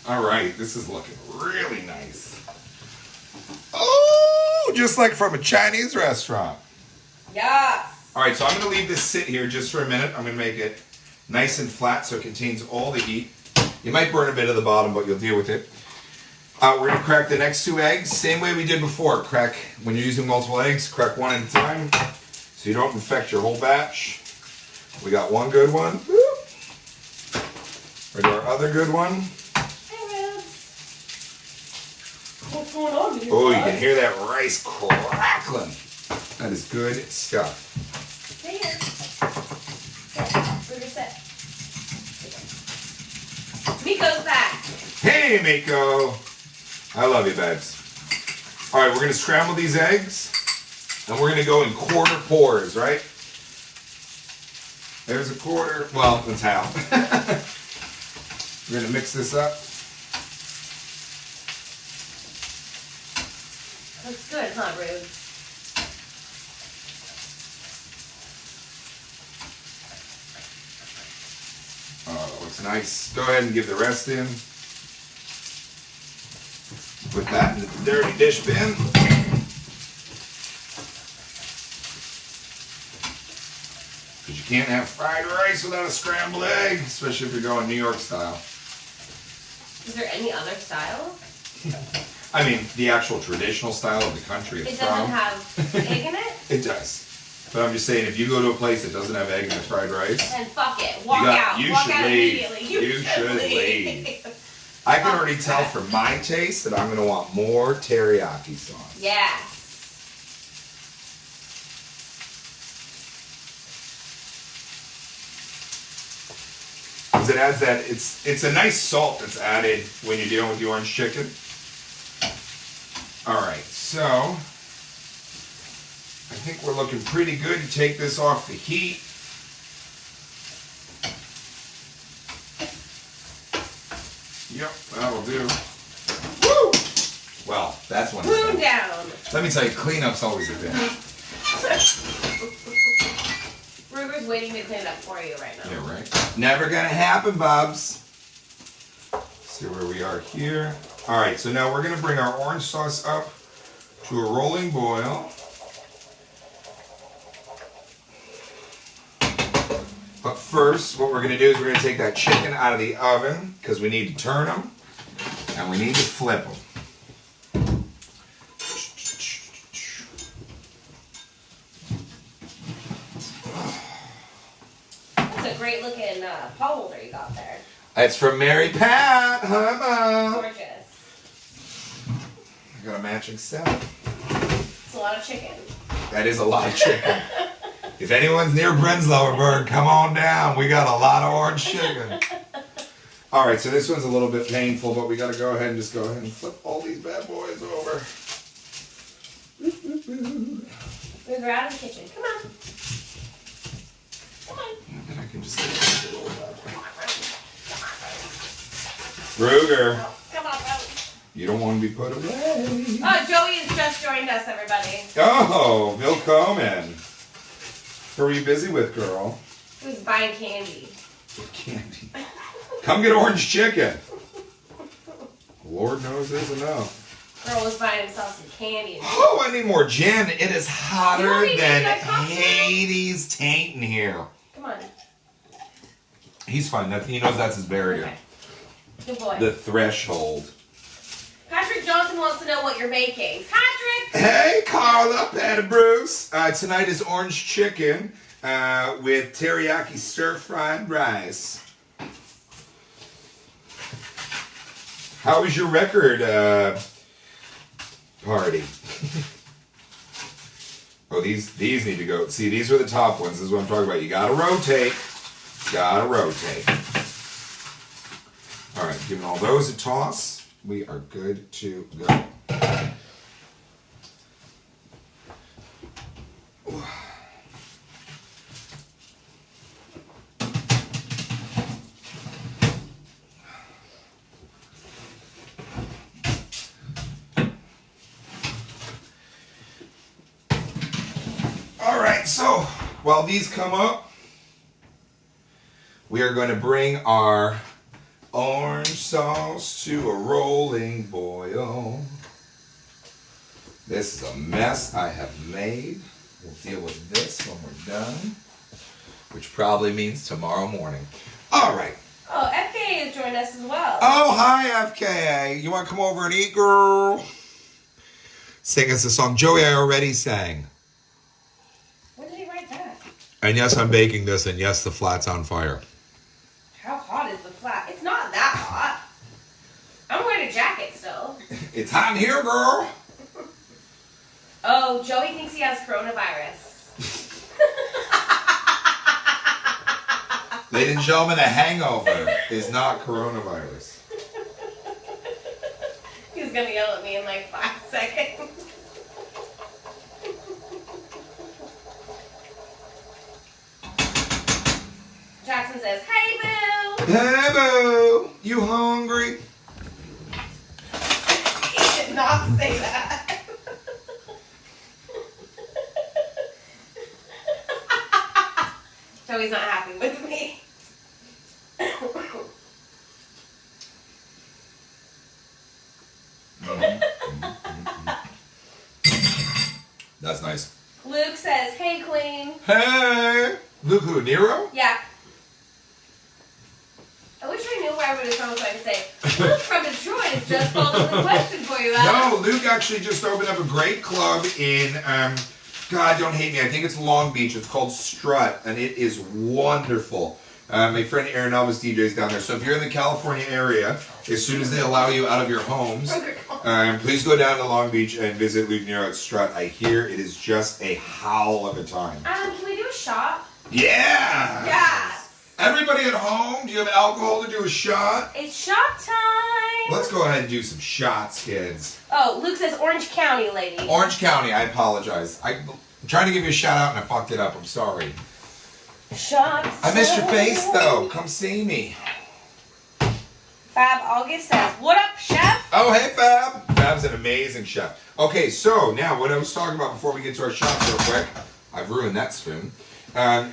All right, this is looking really nice. Oh, just like from a Chinese restaurant. Yes. All right, so I'm going to leave this sit here just for a minute. I'm going to make it nice and flat so it contains all the heat. You might burn a bit of the bottom, but you'll deal with it. We're going to crack the next 2 eggs. Same way we did before. Crack, when you're using multiple eggs, crack one at a time so you don't infect your whole batch. We got one good one. Ready our other good one. Hey, Rose. What's going on here? Oh, you can hear that rice crackling. That is good stuff. Stay here. Sit. Miko's back. Hey, Miko. I love you, babes. All right, we're going to scramble these eggs, and we're going to go in quarter pours, right? There's a quarter. Well, that's half. We're going to mix this up. Looks good, huh, Rude? Oh, that looks nice. Go ahead and give the rest in. Put that in the dirty dish bin. Because you can't have fried rice without a scrambled egg, especially if you're going New York style. Is there any other style? I mean, the actual traditional style of the country it's It doesn't have egg in it? It does. But I'm just saying, if you go to a place that doesn't have egg in the fried rice, then fuck it. Walk out. You Walk should out leave. immediately. You should leave. I can already tell from my taste that I'm going to want more teriyaki sauce. Yes. Because it adds that, it's a nice salt that's added when you're dealing with the orange chicken. Alright, so I think we're looking pretty good to take this off the heat. Yep, that'll do. Woo! Well, that's one. Spoon down. Let me tell you, cleanup's always a thing. Ruger's waiting to clean it up for you right now. Yeah, right. Never gonna happen, Bubs. See where we are here. All right, so now we're gonna bring our orange sauce up to a rolling boil. But first, what we're gonna do is we're gonna take that chicken out of the oven because we need to turn them and we need to flip them. That's a great looking pot holder you got there. It's from Mary Pat. Hi, Mom. Gorgeous. I got a matching set. It's a lot of chicken. That is a lot of chicken. If anyone's near Brenslowerberg, come on down. We got a lot of orange chicken. All right, so this one's a little bit painful, but we got to go ahead and flip all these bad boys over. Ruger, out of the kitchen. Come on. Come on. And then I can just Ruger, Come on, bro. you don't want to be put away. Oh, Joey has just joined us, everybody. Oh, Bill Coleman. Who are you busy with, girl? He was buying candy. Candy. Come get orange chicken. Lord knows there's enough. Girl was buying himself some candy. Oh, I need more gin. It is hotter You than want me to make that cocktail? Hades taint in here. Come on. He's fine. He knows that's his barrier. Okay. Good boy. The threshold. Patrick Johnson wants to know what you're making. Patrick! Hey, Carla, Pat and Bruce. Tonight is orange chicken with teriyaki stir-fried rice. How was your record party? Oh, these need to go. See, these are the top ones. This is what I'm talking about. You gotta rotate. Gotta rotate. All right, giving all those a toss. We are good to go. All right, so while these come up, we are going to bring our orange sauce to a rolling boil. This is a mess I have made. We'll deal with this when we're done, which probably means tomorrow morning. All right. Oh, FK has joined joined us as well. Oh, hi, FKA. You want to come over and eat, girl? Sing us a song. Joey, I already sang. When did he write that? And yes, I'm baking this, and yes, the flat's on fire. How hot is the flat? It's not that hot. I'm wearing a jacket still. It's hot in here, girl. Oh, Joey thinks he has coronavirus. Ladies and gentlemen, a hangover is not coronavirus. He's gonna yell at me in like 5 seconds. Jackson says, "Hey, boo." Hey, boo. You hungry? He did not say that. Joey's not happy with me. That's nice. Luke says, "Hey, Queen." Hey. Luke who, Nero? Yeah. I wish I knew where everybody was from so I could say, Luke from Detroit has just followed the question for you, Adam. No, Luke actually just opened up a great club in, God, don't hate me, I think it's Long Beach. It's called Strut, and it is wonderful. My friend Aaron Elvis DJs down there. So if you're in the California area, as soon as they allow you out of your homes, please go down to Long Beach and visit Luke Nero at Strut. I hear it is just a howl of a time. Can we do a shot? Yeah! Yes! Everybody at home, do you have alcohol to do a shot? It's shot time! Let's go ahead and do some shots, kids. Oh, Luke says Orange County, lady. Orange County, I apologize. I'm trying to give you a shout out and I fucked it up. I'm sorry. Shots. I missed your face though. Come see me. Fab August says, "What up, chef?" Oh, hey, Fab. Fab's an amazing chef. Okay, so now what I was talking about before we get to our shots real quick, I've ruined that spoon,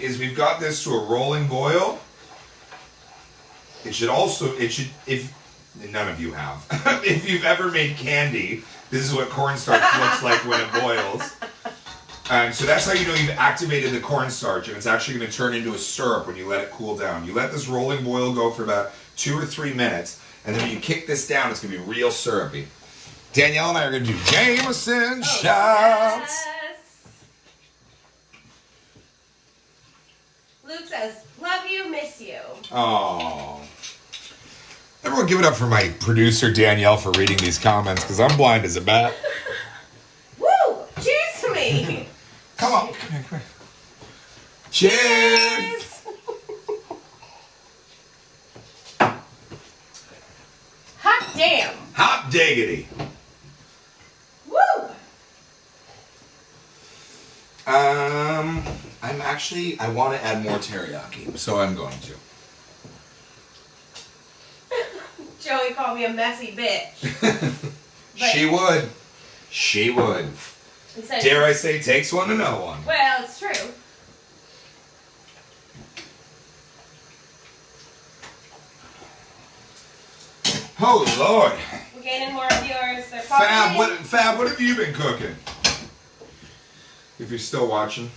is we've got this to a rolling boil. It should, if none of you have, if you've ever made candy, this is what cornstarch looks like when it boils. So that's how you know you've activated the cornstarch, and it's actually going to turn into a syrup when you let it cool down. You let this rolling boil go for about 2 or 3 minutes, and then when you kick this down, it's going to be real syrupy. Danielle and I are going to do Jameson shots. Yes. Luke says, "Love you, miss you." Oh. Everyone give it up for my producer, Danielle, for reading these comments, because I'm blind as a bat. Woo! Cheers to me! Come on. Come here. Cheers! Hot damn! Hot diggity. Woo! I want to add more teriyaki, so I'm going to. Joey called me a messy bitch. She would. She would. He said, Dare I say, takes one to know one. well, it's true. Oh, Lord. We're getting more of yours. They're probably Fab, what have you been cooking? If you're still watching.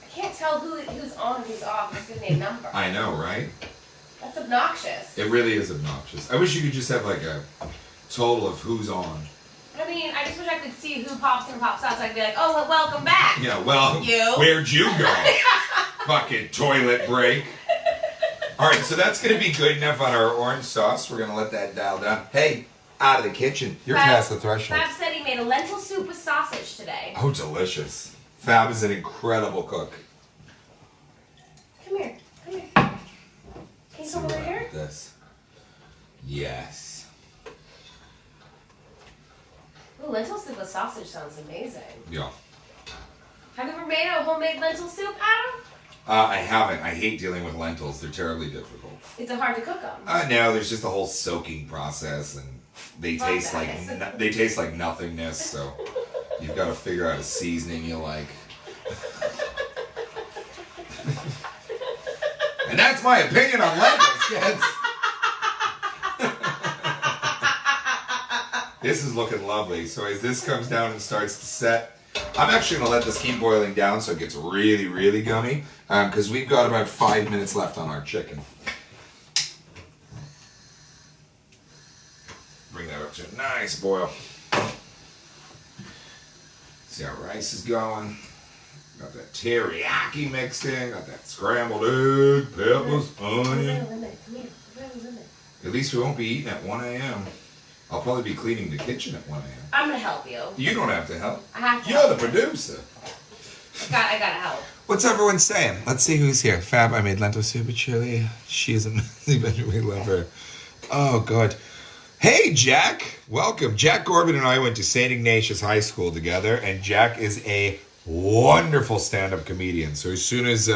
I can't tell who's on and who's off. Just give me a number. I know, right? That's obnoxious. It really is obnoxious. I wish you could just have like a total of who's on. I mean, I just wish I could see who pops and pops out so I could be like, oh, well, welcome back. Yeah, well, You? where'd you go? Fucking toilet break. All right, so that's going to be good enough on our orange sauce. We're going to let that dial down. Hey, out of the kitchen. You're past the threshold. Fab said he made a lentil soup with sausage today. Oh, delicious. Fab is an incredible cook. Come here. Come here. Can you come over here? This. Yes. Ooh, lentil soup with sausage sounds amazing. Yeah. Have you ever made a homemade lentil soup, Adam? I haven't. I hate dealing with lentils. They're terribly difficult. Is it hard to cook them? No, there's just a whole soaking process, and they taste like nothingness. So you've got to figure out a seasoning you like. And that's my opinion on lentils, kids. This is looking lovely. So as this comes down and starts to set, I'm actually going to let this keep boiling down so it gets really, really gummy, because we've got about 5 minutes left on our chicken. to a nice boil. See how rice is going. Got that teriyaki mixed in. Got that scrambled egg, peppers, onion. At least we won't be eating at 1 a.m. I'll probably be cleaning the kitchen at 1 a.m. I'm gonna help you. You don't have to help. I have to. You're the producer. I gotta help. What's everyone saying? Let's see who's here. Fab, I made lentil soup with chili. She's amazing. We love her. Oh, God. Hey, Jack. Welcome. Jack Corbin and I went to St. Ignatius High School together, and Jack is a wonderful stand-up comedian. So as soon as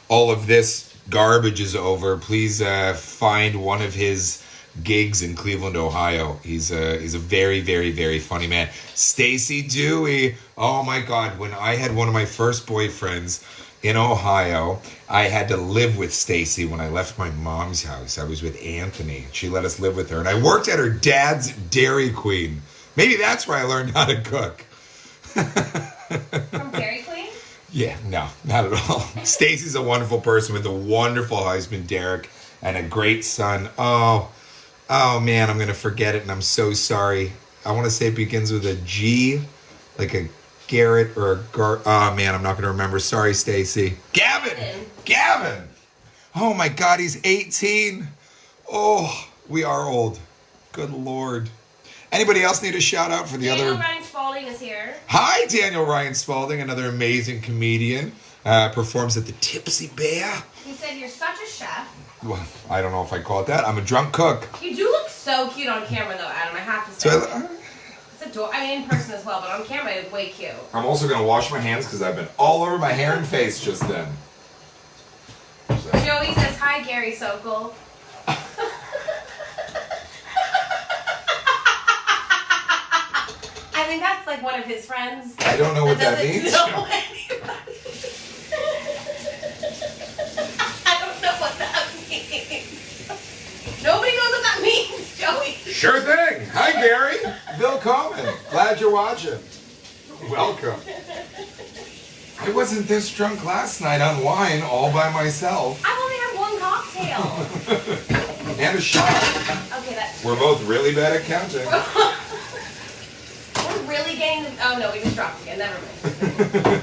all of this garbage is over, please find one of his gigs in Cleveland, Ohio. He's a very, very, very funny man. Stacy Dewey. Oh my God. When I had one of my first boyfriends in Ohio, I had to live with Stacy when I left my mom's house. I was with Anthony. She let us live with her. And I worked at her dad's Dairy Queen. Maybe that's where I learned how to cook. From Dairy Queen? Yeah, no, not at all. Stacy's a wonderful person with a wonderful husband, Derek, and a great son. Oh man, I'm going to forget it, and I'm so sorry. I want to say it begins with a G, like a Garrett or a Gar. Oh man, I'm not going to remember. Sorry, Stacy. Gavin! Oh my God, he's 18. Oh, we are old. Good Lord. Anybody else need a shout out for the Daniel other? Ryan Spalding is here. Hi, Daniel Ryan Spalding, another amazing comedian. Performs at the Tipsy Bear. He said you're such a chef. Well, I don't know if I call it that. I'm a drunk cook. You do look so cute on camera, though, Adam. I have to say. It's adorable. I mean, in person as well, but on camera, it's way cute. I'm also going to wash my hands because I've been all over my hair and face just then. So. Joey says, hi, Gary Sokol. I think that's like one of his friends. I don't know what that means. I don't know what that means. Nobody knows what that means, Joey. Sure thing. Hi, Gary. Bill Coleman. Glad you're watching. Welcome. I wasn't this drunk last night on wine all by myself. I've only had one cocktail. And a shot. Okay, that's... We're both really bad at counting. We're really getting the... Oh, no, we just dropped again. Never mind.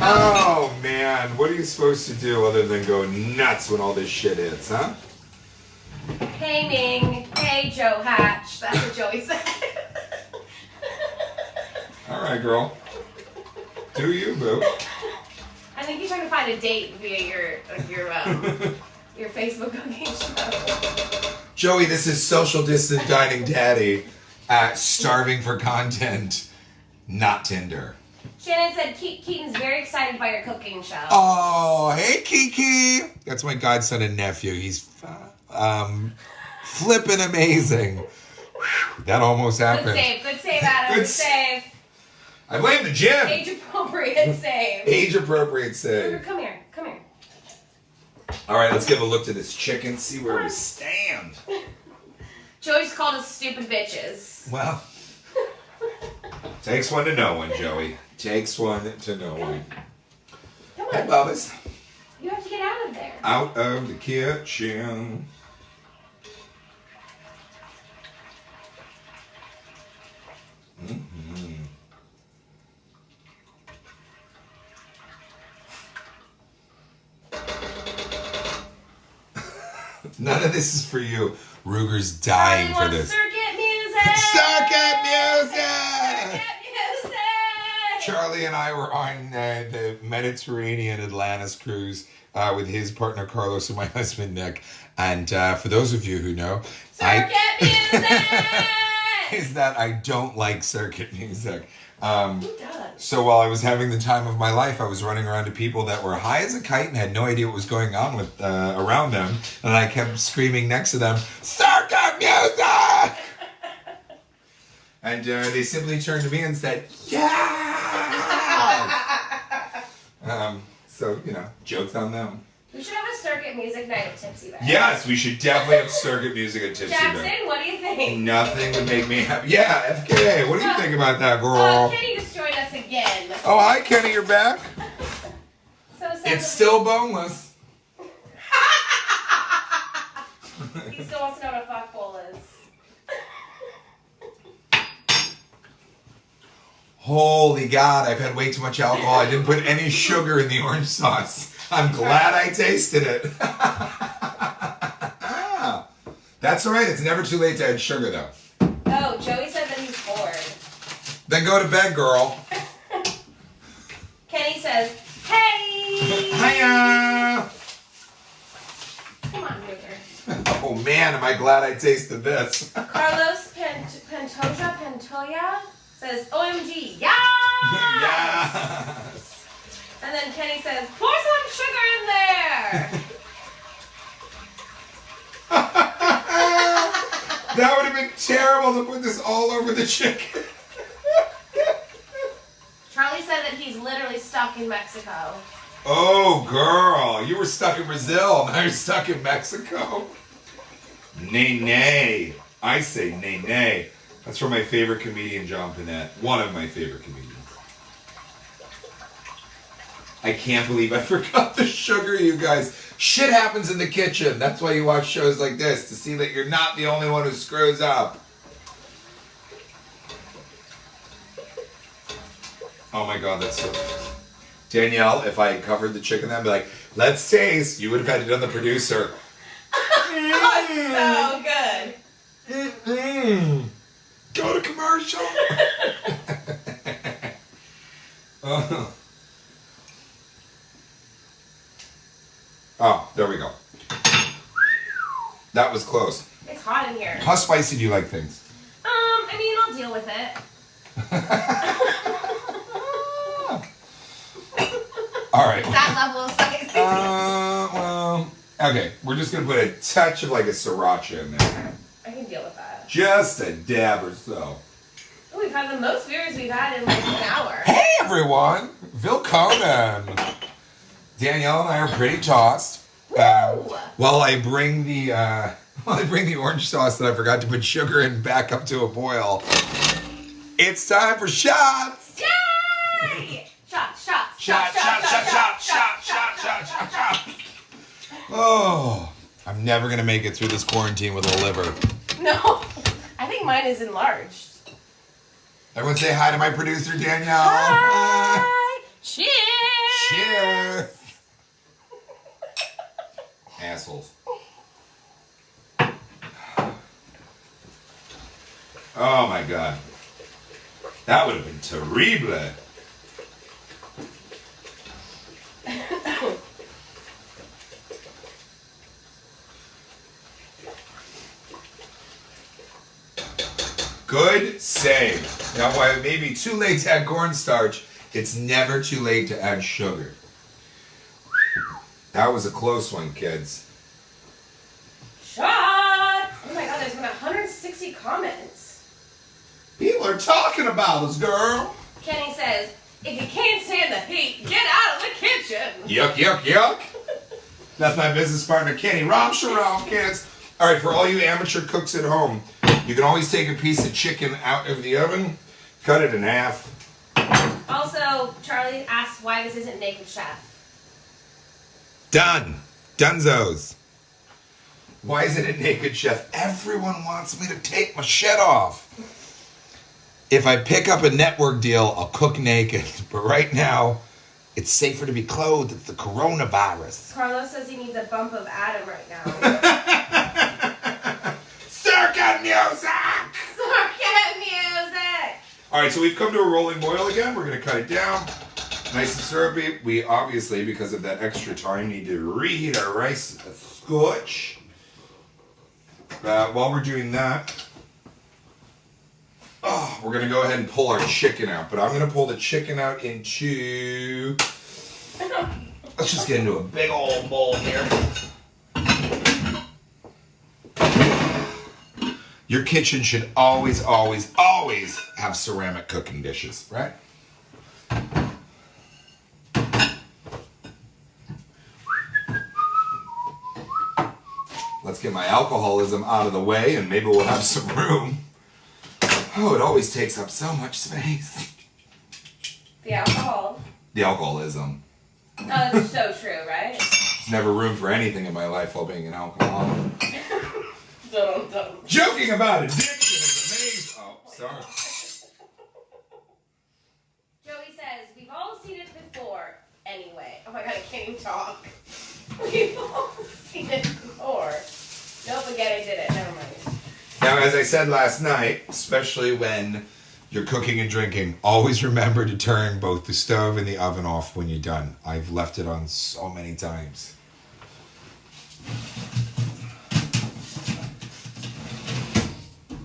Oh, man. What are you supposed to do other than go nuts when all this shit hits, huh? Hey, Ming. Hey, Joe Hatch. That's what Joey said. All right, girl. Do you, boo? I think you're trying to find a date via your Facebook cooking show. Joey, this is Social Distant Dining Daddy starving for content, not Tinder. Shannon said Keaton's very excited by your cooking show. Oh, hey, Kiki. That's my godson and nephew. He's flippin' amazing. Whew, that almost happened. Good save, Adam. Good save. I blame the gym. Age appropriate save. Age appropriate save. Come here. All right, let's give a look to this chicken, see where we stand. Joey just called us stupid bitches. Well, takes one to know one, Joey. Takes one to know one. Come on. Hey, Bubba's. You have to get out of there. Out of the kitchen. Mm-hmm. None of this is for you. Ruger's dying for this. Circuit music! Circuit music! Circuit music! Charlie and I were on the Mediterranean Atlantis cruise with his partner Carlos and my husband Nick. And for those of you who know, Circuit music! is that I don't like circuit music. Who does? So while I was having the time of my life, I was running around to people that were high as a kite and had no idea what was going on with around them, and I kept screaming next to them, "Circuit music!" And they simply turned to me and said, "Yeah!" So jokes on them. We should have a circuit music night at Tipsy Bear. Yes, we should definitely have circuit music at Tipsy Bear. Jackson, what do you think? Nothing would make me happy. Yeah, FKA, what do you think about that, girl? Kenny just joined us again. Oh, hi, Kenny, you're back. So It's still boneless. He still wants to know what a fuckball is. Holy God, I've had way too much alcohol. I didn't put any sugar in the orange sauce. I'm glad I tasted it. That's all right. It's never too late to add sugar, though. Oh, Joey said that he's bored. Then go to bed, girl. Kenny says, hey! Hiya! Come on, Booger. Oh man, am I glad I tasted this. Carlos Pantoja says, OMG, yeah! Yes! And then Kenny says, pour some sugar in there! That would have been terrible to put this all over the chicken. Charlie said that he's literally stuck in Mexico. Oh, girl. You were stuck in Brazil. Now you're stuck in Mexico. Nay, nay. I say nay, nay. That's from my favorite comedian, John Panette. One of my favorite comedians. I can't believe I forgot the sugar, you guys. Shit happens in the kitchen. That's why you watch shows like this, to see that you're not the only one who screws up. Oh my God, that's so... Danielle, if I had covered the chicken, I'd be like, let's taste. You would have had to done the producer. Oh, so good. Go to commercial. Oh, there we go. That was close. It's hot in here. How spicy do you like things? I mean, I'll deal with it. All right. That level of spicy. Well, okay. We're just gonna put a touch of like a sriracha in there. I can deal with that. Just a dab or so. Oh, we've had the most viewers we've had in like an hour. Hey everyone, Willkommen. Danielle and I are pretty tossed. While I bring the orange sauce that I forgot to put sugar in back up to a boil. It's time for shots. Yay! Shot. Oh, I'm never gonna make it through this quarantine with a liver. No, I think mine is enlarged. Everyone say hi to my producer, Danielle. Hi. Cheers. Cheers. Assholes. Oh my God. That would have been terrible. Good save. Now, while it may be too late to add cornstarch, it's never too late to add sugar. That was a close one, kids. Shot. Oh my God, there's been 160 comments. People are talking about us, girl. Kenny says, if you can't stand the heat, get out of the kitchen. Yuck, yuck, yuck. That's my business partner, Kenny. Rom Sharon, kids. All right, for all you amateur cooks at home, you can always take a piece of chicken out of the oven, cut it in half. Also, Charlie asks why this isn't Naked Chef. Done. Dunzos. Why is it a Naked Chef? Everyone wants me to take my shit off. If I pick up a network deal, I'll cook naked. But right now, it's safer to be clothed. It's the coronavirus. Carlos says he needs a bump of Adam right now. Circuit music! Circuit music! All right, so we've come to a rolling boil again. We're going to cut it down. Nice and syrupy. We obviously, because of that extra time, need to reheat our rice a scotch. While we're doing that, we're going to go ahead and pull our chicken out. But I'm going to pull the chicken out into... Let's just get into a big old bowl here. Your kitchen should always, always, always have ceramic cooking dishes, right? Let's get my alcoholism out of the way and maybe we'll have some room. Oh, it always takes up so much space. The alcohol. The alcoholism. Oh, that's so true, right? There's never room for anything in my life while being an alcoholic. Joking about addiction is amazing. Oh, sorry. Oh my god, I can't even talk. We've all seen it before. Nope, again I did it. Never mind. Now, as I said last night, especially when you're cooking and drinking, always remember to turn both the stove and the oven off when you're done. I've left it on so many times.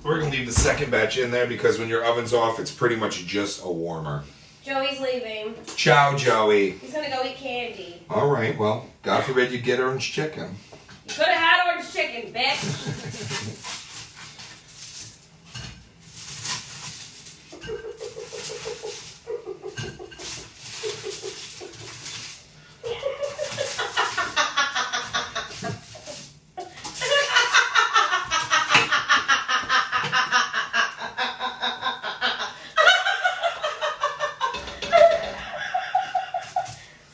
We're going to leave the second batch in there because when your oven's off, it's pretty much just a warmer. Joey's leaving. Ciao, Joey. He's gonna go eat candy. All right, well, God forbid you get orange chicken. You could have had orange chicken, bitch.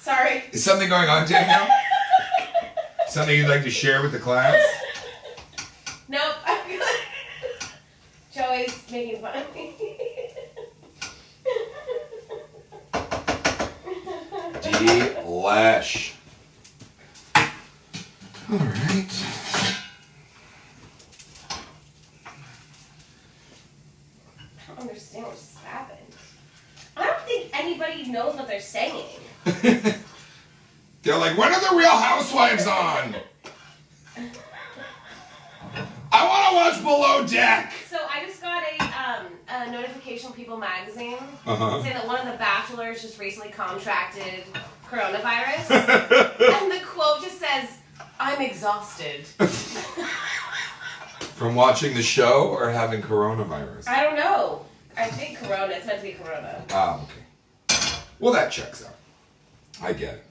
Sorry. Is something going on, Danielle? Something you'd like to share with the class? Nope, I'm good. Joey's making fun of me. Delish. All right. I don't understand what just happened. I don't think anybody knows what they're saying. They're like, when are the Real Housewives on? I want to watch Below Deck. So I just got a notification from People magazine Uh-huh. saying that one of the bachelors just recently contracted coronavirus. And the quote just says, "I'm exhausted." From watching the show or having coronavirus? I don't know. I think corona. It's meant to be corona. Ah, okay. Well, that checks out. I get it.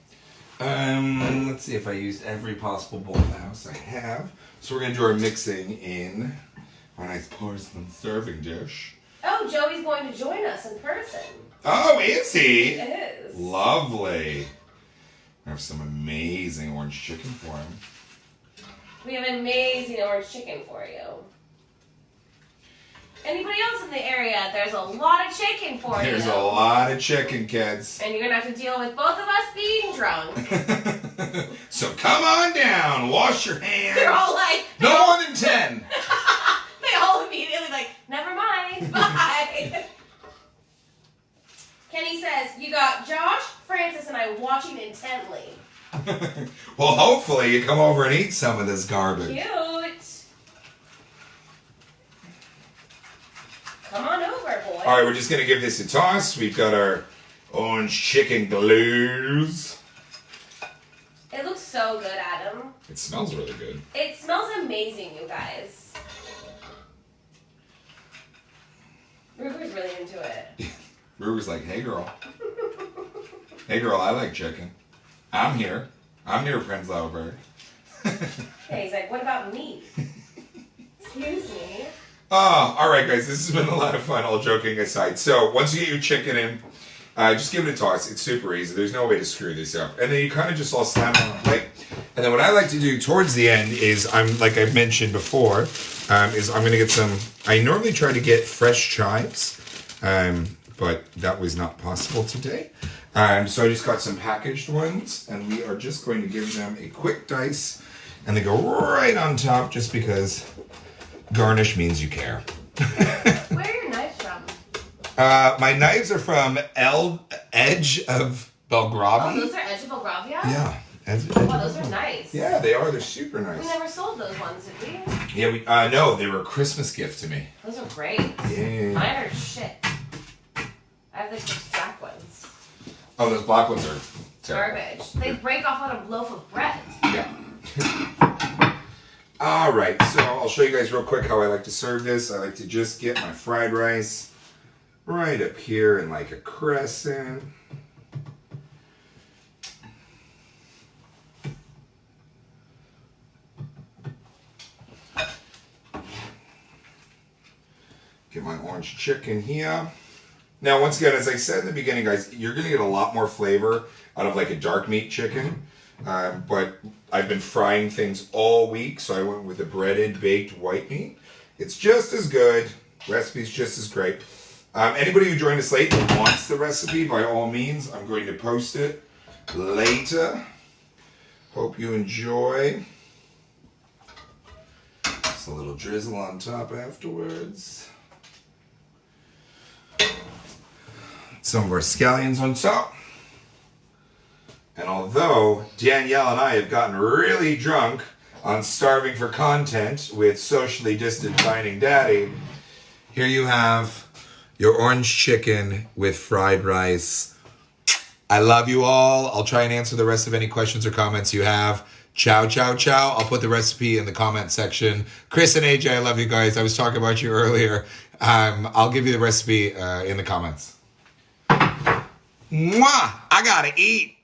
Let's see if I used every possible bowl in the house. I have. So we're going to do our mixing in our nice porcelain serving dish. Oh, Joey's going to join us in person. Oh, is he? It is. Lovely. I have some amazing orange chicken for him. We have an amazing orange chicken for you. Anybody else in the area, there's a lot of chicken for you. There's a lot of chicken, kids. And you're going to have to deal with both of us being drunk. So come on down, wash your hands. They're all like... No more than 10. They all immediately like, never mind, bye. Kenny says, you got Josh, Francis, and I watching intently. Well, hopefully you come over and eat some of this garbage. Cute. Come on over, boy. All right, we're just going to give this a toss. We've got our orange chicken glaze. It looks so good, Adam. It smells really good. It smells amazing, you guys. Ruger's really into it. Ruger's like, hey, girl. Hey, girl, I like chicken. I'm here. I'm near Prenzlauer Berg. Yeah, he's like, what about me? Excuse me. Oh, all right, guys. This has been a lot of fun, all joking aside. So once you get your chicken in, just give it a toss. It's super easy. There's no way to screw this up. And then you kind of just all slam it on a plate. And then what I like to do towards the end is, like I mentioned before, is I'm going to get some, I normally try to get fresh chives, but that was not possible today. So I just got some packaged ones, and we are just going to give them a quick dice, and they go right on top just because garnish means you care. Where are your knives from? My knives are from Edge of Belgravia. Oh, those are Edge of Belgravia? Yeah. Wow, those are nice. Yeah, they are. They're super nice. We never sold those ones, did we? Yeah, no, they were a Christmas gift to me. Those are great. Yeah. Mine are shit. I have the black ones. Oh, those black ones are terrible. Garbage. They break off on a loaf of bread. Yeah. All right, so I'll show you guys real quick how I like to serve this. I like to just get my fried rice right up here in like a crescent. Get my orange chicken here. Now, once again, as I said in the beginning, guys, you're going to get a lot more flavor out of like a dark meat chicken. But I've been frying things all week, so I went with a breaded, baked white meat. It's just as good. Recipe's just as great. Anybody who joined us late and wants the recipe, by all means, I'm going to post it later. Hope you enjoy. Just a little drizzle on top afterwards. Some of our scallions on top. And although Danielle and I have gotten really drunk on starving for content with socially distant dining daddy, here you have your orange chicken with fried rice. I love you all. I'll try and answer the rest of any questions or comments you have. Ciao, ciao, ciao. I'll put the recipe in the comment section. Chris and AJ, I love you guys. I was talking about you earlier. I'll give you the recipe in the comments. Mwah! I gotta eat.